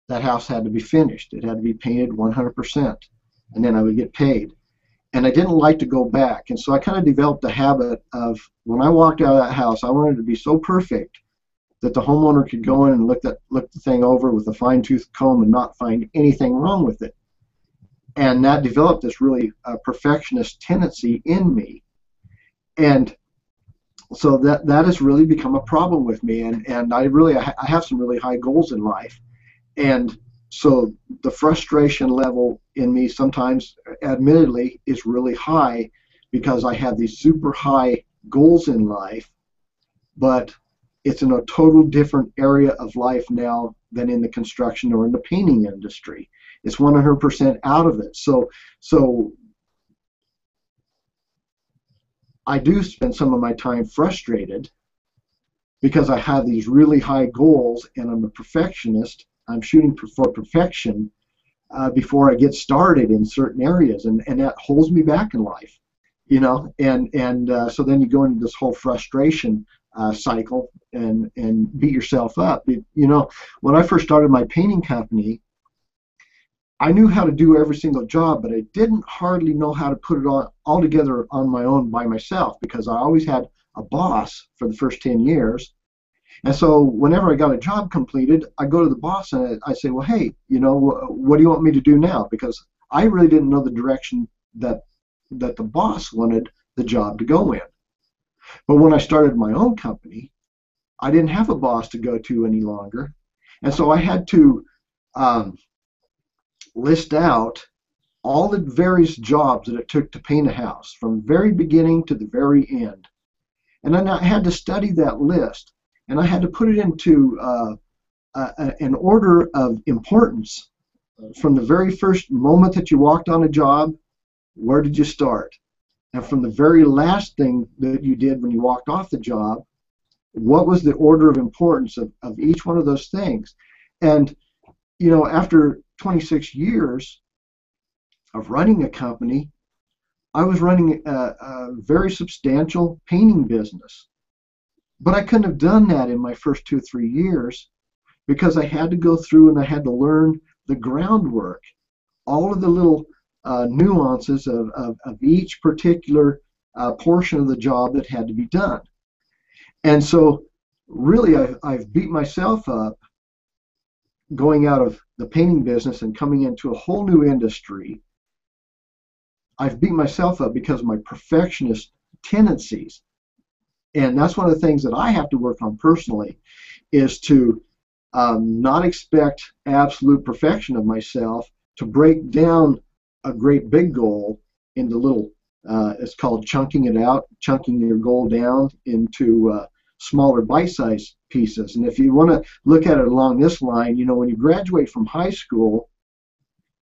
that house had to be finished. It had to be painted 100%, and then I would get paid. And I didn't like to go back, and so I kind of developed a habit of, when I walked out of that house, I wanted it to be so perfect that the homeowner could go in and look the thing over with a fine-tooth comb and not find anything wrong with it. And that developed this really perfectionist tendency in me. And so that has really become a problem with me. And I have some really high goals in life. And so the frustration level in me sometimes, admittedly, is really high, because I have these super high goals in life, but it's in a total different area of life now than in the construction or in the painting industry. It's 100% out of it. So I do spend some of my time frustrated because I have these really high goals, and I'm a perfectionist. I'm shooting for perfection before I get started in certain areas, and that holds me back in life, and so then you go into this whole frustration cycle and beat yourself up. When I first started my painting company, I knew how to do every single job, but I didn't hardly know how to put it all together on my own by myself, because I always had a boss for the first 10 years. And so whenever I got a job completed, I go to the boss and I say, well, hey, what do you want me to do now? Because I really didn't know the direction that the boss wanted the job to go in. But when I started my own company, I didn't have a boss to go to any longer. And so I had to list out all the various jobs that it took to paint a house, from very beginning to the very end. And then I had to study that list, and I had to put it into an order of importance. From the very first moment that you walked on a job, where did you start? And from the very last thing that you did when you walked off the job, what was the order of importance of each one of those things? And, after 26 years of running a company, I was running a very substantial painting business. But I couldn't have done that in my first 2 or 3 years, because I had to go through and I had to learn the groundwork, all of the little nuances of each particular portion of the job that had to be done. And so really I've beat myself up going out of the painting business and coming into a whole new industry. I've beat myself up because of my perfectionist tendencies. And that's one of the things that I have to work on personally, is to not expect absolute perfection of myself, to break down a great big goal into little, it's called chunking it out, chunking your goal down into smaller bite-sized pieces. And if you want to look at it along this line, you know, when you graduate from high school,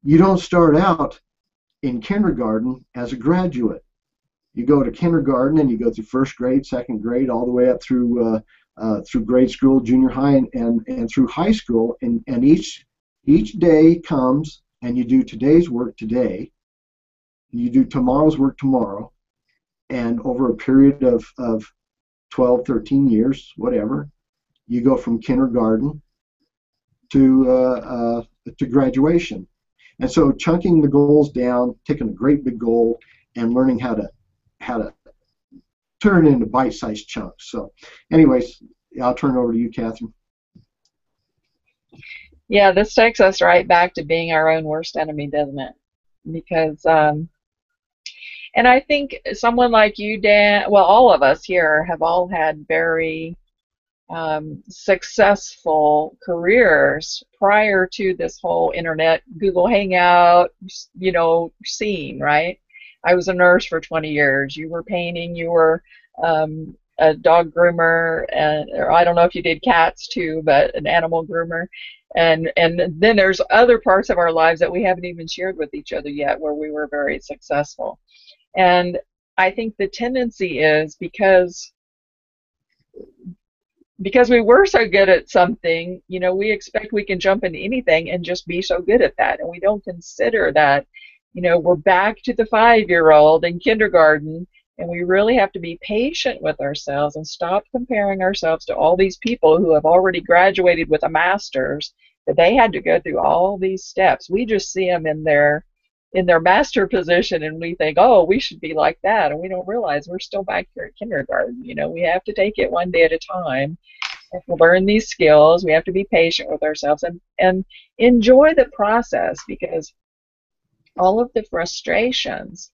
you don't start out in kindergarten as a graduate. You go to kindergarten and you go through first grade, second grade, all the way up through grade school, junior high, and through high school. And each day comes and you do today's work today, and you do tomorrow's work tomorrow, and over a period of 12, 13 years, whatever, you go from kindergarten to graduation. And so chunking the goals down, taking a great big goal, and learning how to turn it into bite-sized chunks. So anyways, I'll turn it over to you, Catherine. Yeah, this takes us right back to being our own worst enemy, doesn't it? Because, and I think someone like you, Dan, well, all of us here have all had very successful careers prior to this whole internet, Google Hangout, you know, scene, right? I was a nurse for 20 years. You were painting, you were a dog groomer, and or I don't know if you did cats too, but an animal groomer. And then there's other parts of our lives that we haven't even shared with each other yet where we were very successful. And I think the tendency is because we were so good at something, you know, we expect we can jump into anything and just be so good at that. And we don't consider that, you know, we're back to the 5-year-old in kindergarten, and we really have to be patient with ourselves and stop comparing ourselves to all these people who have already graduated with a master's, that they had to go through all these steps. We just see them in their master position and we think, oh, we should be like that, and we don't realize we're still back here at kindergarten. You know, we have to take it one day at a time. We have to learn these skills. We have to be patient with ourselves and enjoy the process, because all of the frustrations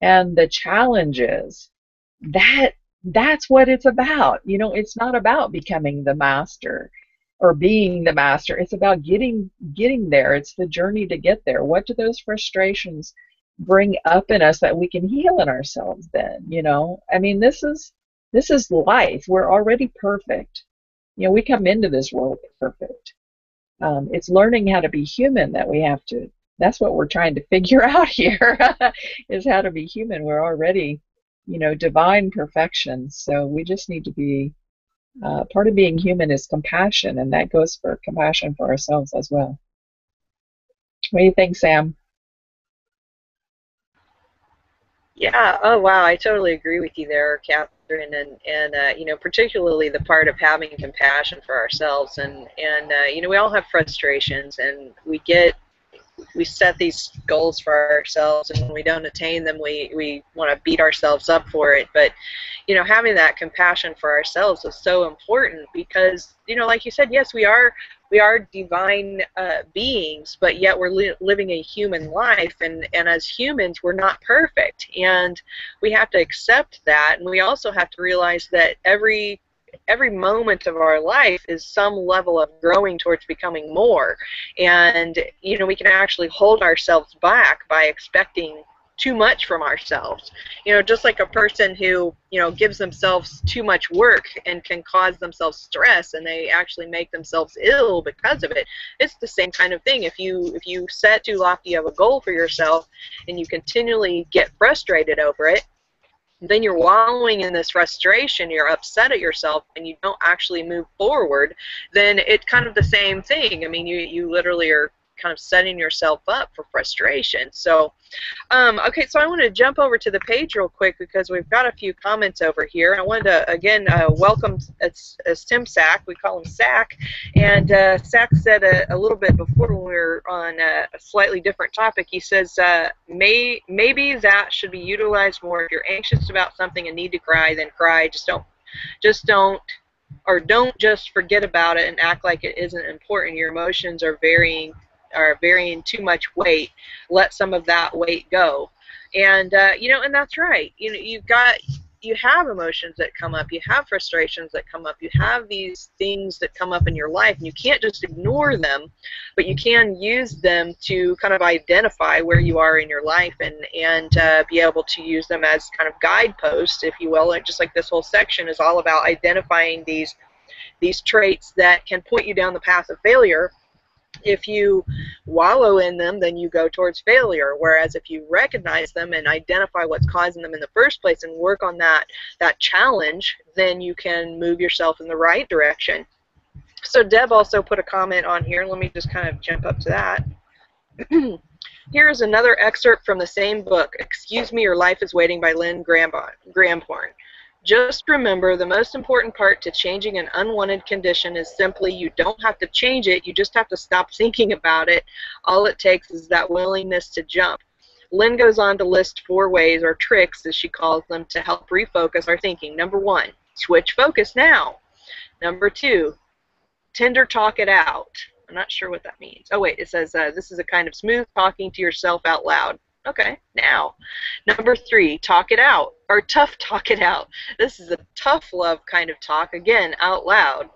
and the challenges, that's what it's about. You know, it's not about becoming the master or being the master. It's about getting there. It's the journey to get there. What do those frustrations bring up in us that we can heal in ourselves then? You know, I mean, this is life. We're already perfect. You know, we come into this world perfect. It's learning how to be human that we have to. That's what we're trying to figure out here, is how to be human. We're already, you know, divine perfection. So we just need to be, part of being human is compassion, and that goes for compassion for ourselves as well. What do you think, Sam? Yeah. Oh, wow. I totally agree with you there, Catherine, and you know, particularly the part of having compassion for ourselves, and you know, we all have frustrations, and we set these goals for ourselves, and when we don't attain them, we want to beat ourselves up for it. But, you know, having that compassion for ourselves is so important, because, you know, like you said, yes, we are divine beings, but yet we're living a human life, and as humans, we're not perfect, and we have to accept that, and we also have to realize that every moment of our life is some level of growing towards becoming more. And, you know, we can actually hold ourselves back by expecting too much from ourselves. You know, just like a person who, you know, gives themselves too much work and can cause themselves stress, and they actually make themselves ill because of it. It's the same kind of thing. If you set too lofty of a goal for yourself and you continually get frustrated over it, then you're wallowing in this frustration, you're upset at yourself, and you don't actually move forward, then it's kind of the same thing. I mean, you literally are kind of setting yourself up for frustration. So, okay, so I want to jump over to the page real quick, because we've got a few comments over here. I wanted to, again, welcome as Tim Sack. We call him Sack. And Sack said a little bit before, when we were on a slightly different topic, he says, maybe that should be utilized more. If you're anxious about something and need to cry, then cry. Just Just don't, or don't just forget about it and act like it isn't important. Your emotions are varying too much weight. Let some of that weight go. And you know, and that's right. You know, you have emotions that come up, you have frustrations that come up, you have these things that come up in your life, and you can't just ignore them, but you can use them to kind of identify where you are in your life, and be able to use them as kind of guideposts, if you will. Just like this whole section is all about identifying these traits that can point you down the path of failure. If you wallow in them, then you go towards failure. Whereas if you recognize them and identify what's causing them in the first place and work on that challenge, then you can move yourself in the right direction. So Deb also put a comment on here. Let me just kind of jump up to that. Here is another excerpt from the same book, Excuse Me, Your Life is Waiting by Lynn Gramborn. Just remember, the most important part to changing an unwanted condition is simply you don't have to change it, you just have to stop thinking about it. All it takes is that willingness to jump. Lynn goes on to list 4 ways, or tricks as she calls them, to help refocus our thinking. Number 1, switch focus now. Number 2, tender talk it out. I'm not sure what that means. Oh wait, it says this is a kind of smooth talking to yourself out loud. Okay, now. Number 3, talk it out, or tough talk it out. This is a tough love kind of talk, again, out loud.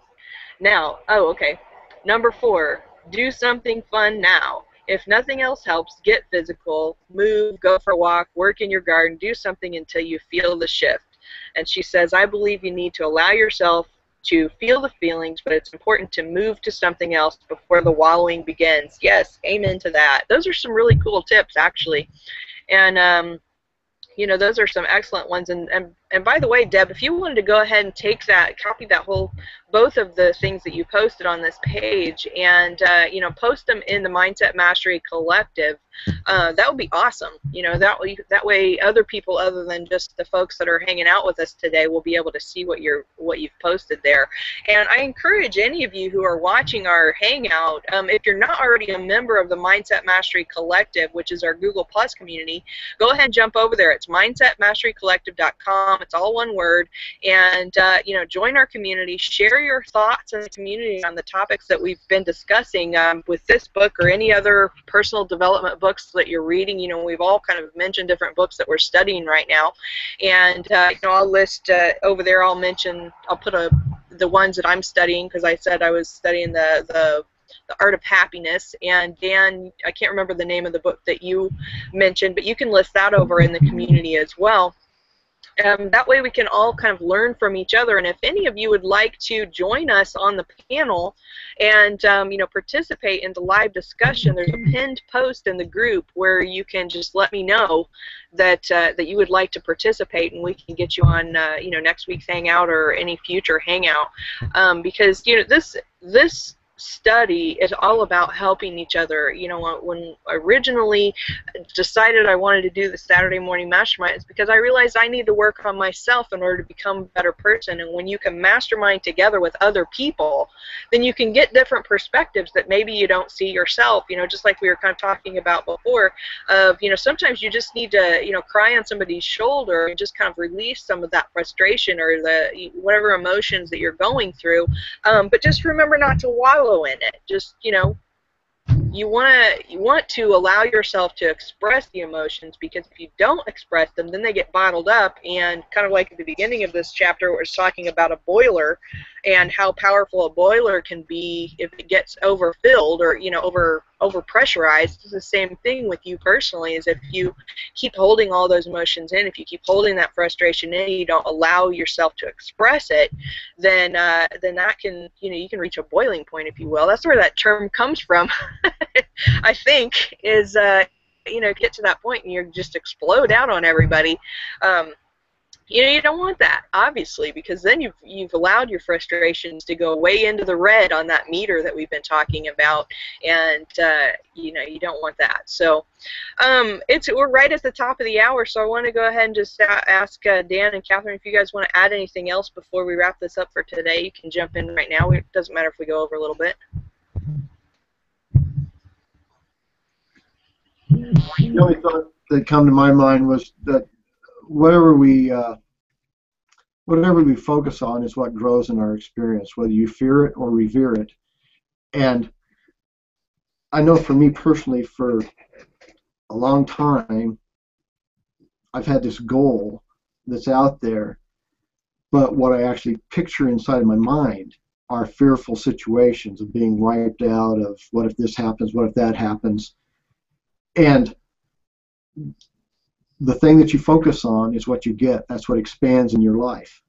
Now, oh, okay. Number 4, do something fun now. If nothing else helps, get physical, move, go for a walk, work in your garden, do something until you feel the shift. And she says, I believe you need to allow yourself to feel the feelings, but it's important to move to something else before the wallowing begins. Yes, amen to that. Those are some really cool tips, actually. And you know, those are some excellent ones. And by the way, Deb, if you wanted to go ahead and take that, copy that both of the things that you posted on this page, and you know, post them in the Mindset Mastery Collective, that would be awesome. You know, that way other people other than just the folks that are hanging out with us today will be able to see what you've posted there. And I encourage any of you who are watching our hangout, if you're not already a member of the Mindset Mastery Collective, which is our Google Plus community, go ahead and jump over there. It's mindsetmasterycollective.com. It's all one word. And you know, join our community, share your thoughts in the community on the topics that we've been discussing with this book or any other personal development books that you're reading. You know, we've all kind of mentioned different books that we're studying right now. And you know, I'll list over there, I'll put the ones that I'm studying, because I said I was studying the Art of Happiness. And Dan, I can't remember the name of the book that you mentioned, but you can list that over in the community as well. That way we can all kind of learn from each other. And if any of you would like to join us on the panel and you know, participate in the live discussion, there's a pinned post in the group where you can just let me know that that you would like to participate, and we can get you on you know, next week's hangout or any future hangout, because you know, this study is all about helping each other. You know, when I originally decided I wanted to do the Saturday morning mastermind, it's because I realized I need to work on myself in order to become a better person. And when you can mastermind together with other people, then you can get different perspectives that maybe you don't see yourself. You know, just like we were kind of talking about before, of, you know, sometimes you just need to, you know, cry on somebody's shoulder and just kind of release some of that frustration or the whatever emotions that you're going through. But just remember not to wallow in it. Just, you know, you want to allow yourself to express the emotions, because if you don't express them, then they get bottled up. And kind of like at the beginning of this chapter, where it's talking about a boiler and how powerful a boiler can be if it gets overfilled or, you know, over pressurized. It's the same thing with you personally, is if you keep holding all those emotions in, if you keep holding that frustration in, you don't allow yourself to express it, then that can, you know, you can reach a boiling point, if you will. That's where that term comes from. I think, is you know, get to that point and you just explode out on everybody. You know, you don't want that, obviously, because then you've allowed your frustrations to go way into the red on that meter that we've been talking about, and you know, you don't want that. So we're right at the top of the hour, so I want to go ahead and just ask Dan and Catherine if you guys want to add anything else before we wrap this up for today. You can jump in right now. It doesn't matter if we go over a little bit. The only thought that come to my mind was that whatever we whatever we focus on is what grows in our experience, whether you fear it or revere it. And I know for me personally, for a long time, I've had this goal that's out there, but what I actually picture inside of my mind are fearful situations of being wiped out, of what if this happens, what if that happens. And the thing that you focus on is what you get. That's what expands in your life.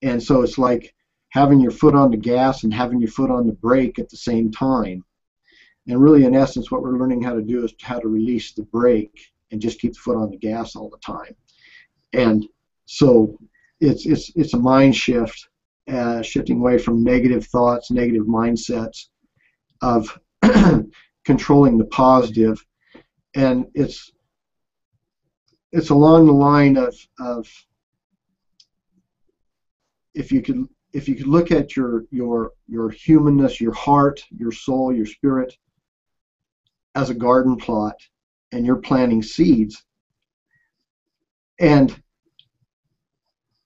And so it's like having your foot on the gas and having your foot on the brake at the same time. And really, in essence, what we're learning how to do is how to release the brake and just keep the foot on the gas all the time. And so it's a mind shift, shifting away from negative thoughts, negative mindsets, of controlling the positive. And it's along the line of if you could look at your humanness, your heart, your soul, your spirit as a garden plot, and you're planting seeds, and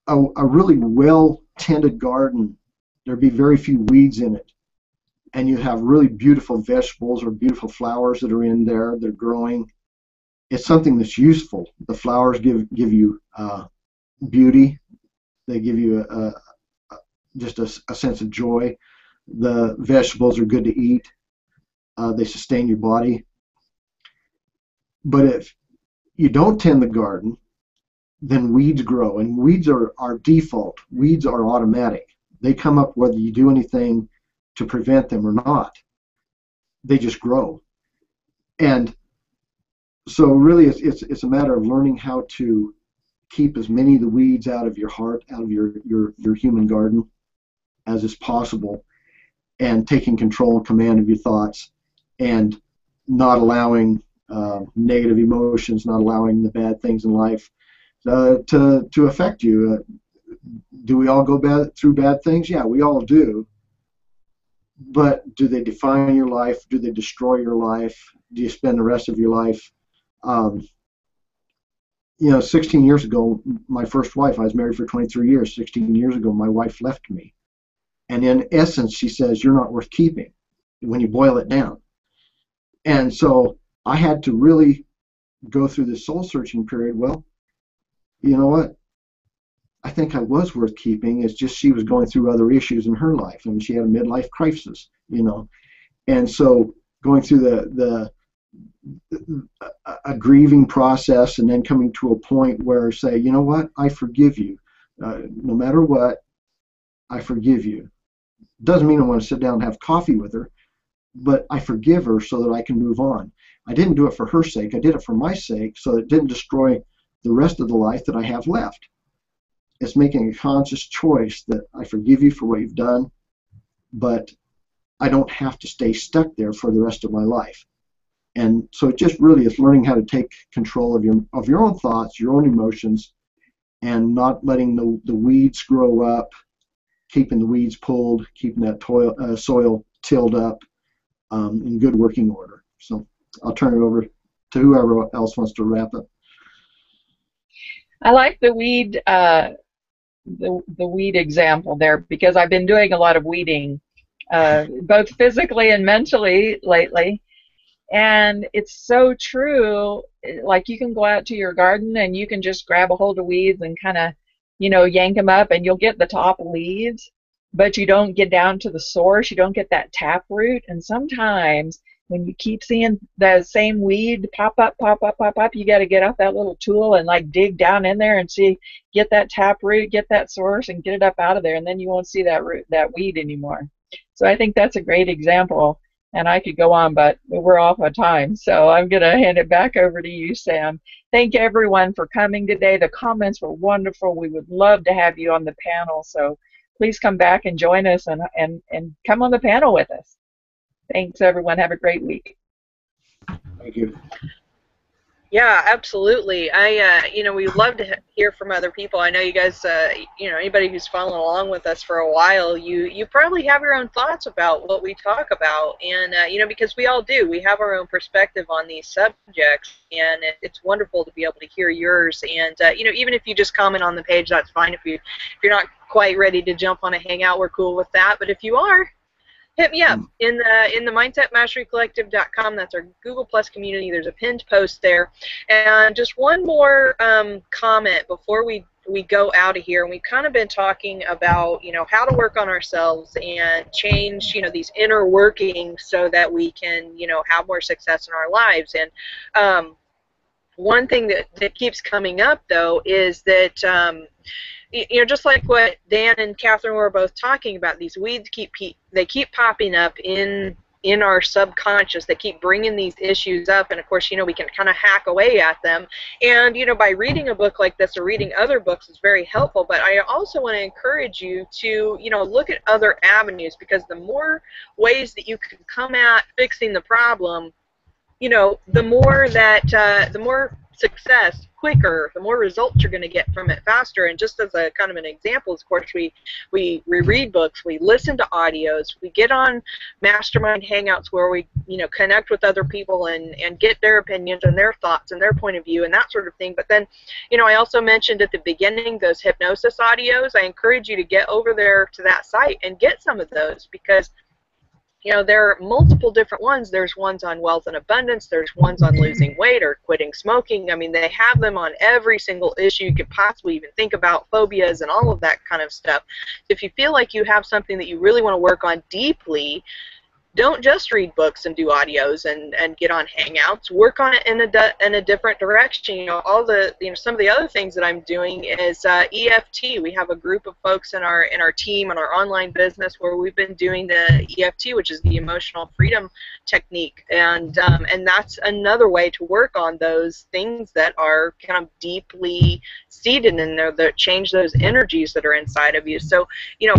a really well tended garden, there'd be very few weeds in it, and you have really beautiful vegetables or beautiful flowers that are in there, they're growing. It's something that's useful. The flowers give you beauty. They give you just a sense of joy. The vegetables are good to eat. They sustain your body. But if you don't tend the garden, then weeds grow, and weeds are default. Weeds are automatic. They come up whether you do anything to prevent them or not. They just grow. And so really it's a matter of learning how to keep as many of the weeds out of your heart, out of your human garden as is possible, and taking control and command of your thoughts, and not allowing negative emotions, not allowing the bad things in life to affect you. Do we all go through bad things? Yeah, we all do. But do they define your life? Do they destroy your life? Do you spend the rest of your life? 16 years ago, my first wife, I was married for 23 years. 16 years ago, my wife left me. And in essence, she says, you're not worth keeping when you boil it down. And so I had to really go through this soul searching period. Well, you know what? I think I was worth keeping. It's just she was going through other issues in her life. I mean, she had a midlife crisis, And so going through a grieving process, and then coming to a point where say, you know what? I forgive you. No matter what, I forgive you. Doesn't mean I want to sit down and have coffee with her, but I forgive her so that I can move on. I didn't do it for her sake. I did it for my sake, so it didn't destroy the rest of the life that I have left. It's making a conscious choice that I forgive you for what you've done, but I don't have to stay stuck there for the rest of my life. And so it just really is learning how to take control of your own thoughts, your own emotions, and not letting the weeds grow up, keeping the weeds pulled, keeping that soil tilled up in good working order. So I'll turn it over to whoever else wants to wrap up. I like the weed example there, because I've been doing a lot of weeding, both physically and mentally lately. And it's so true. Like, you can go out to your garden and you can just grab a hold of weeds and kind of, yank them up, and you'll get the top leaves, but you don't get down to the source. You don't get that tap root. And sometimes when you keep seeing the same weed pop up, you got to get out that little tool and like dig down in there and get that tap root, get that source, and get it up out of there. And then you won't see that weed anymore. So I think that's a great example. And I could go on, but we're off on time. So I'm going to hand it back over to you, Sam. Thank everyone for coming today. The comments were wonderful. We would love to have you on the panel. So please come back and join us and come on the panel with us. Thanks, everyone. Have a great week. Thank you. Yeah, absolutely. We love to hear from other people. I know you guys, anybody who's following along with us for a while, you probably have your own thoughts about what we talk about, and because we all do, we have our own perspective on these subjects, and it's wonderful to be able to hear yours. And even if you just comment on the page, that's fine. If you're not quite ready to jump on a hangout, we're cool with that. But if you are, hit me up in the mindsetmasterycollective.com. That's our Google Plus community. There's a pinned post there. And just one more comment before we go out of here. And we've kind of been talking about, how to work on ourselves and change, these inner workings so that we can, have more success in our lives. And one thing that keeps coming up, though, is that just like what Dan and Catherine were both talking about, these weeds keep popping up in our subconscious. They keep bringing these issues up, and of course, we can kind of hack away at them. And by reading a book like this or reading other books is very helpful. But I also want to encourage you to look at other avenues, because the more ways that you can come at fixing the problem, the more success quicker, the more results you're going to get from it faster. And just as a kind of an example, of course, we read books, we listen to audios, we get on mastermind hangouts where we connect with other people and get their opinions and their thoughts and their point of view and that sort of thing. But then I also mentioned at the beginning those hypnosis audios. I encourage you to get over there to that site and get some of those, because there are multiple different ones. There's ones on wealth and abundance. There's ones on losing weight or quitting smoking. I mean, they have them on every single issue you could possibly even think about, phobias and all of that kind of stuff. If you feel like you have something that you really want to work on deeply, don't just read books and do audios and get on hangouts. Work on it in a different direction. Some of the other things that I'm doing is EFT. We have a group of folks in our team and our online business where we've been doing the EFT, which is the emotional freedom technique, and that's another way to work on those things that are kind of deeply seated in there, that change those energies that are inside of you. So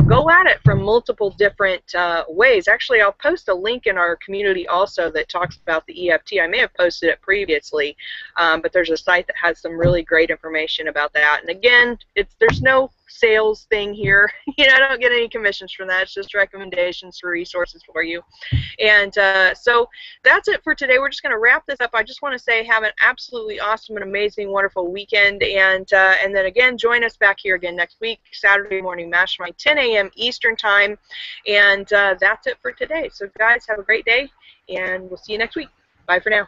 go at it from multiple different ways. Actually, I'll post a link in our community also that talks about the EFT. I may have posted it previously, but there's a site that has some really great information about that. And again, there's no sales thing here. I don't get any commissions from that. It's just recommendations for resources for you. And so that's it for today. We're just going to wrap this up. I just want to say have an absolutely awesome and amazing, wonderful weekend. And then again, join us back here again next week, Saturday morning mastermind, 10 a.m. Eastern time. And that's it for today. So guys, have a great day, and we'll see you next week. Bye for now.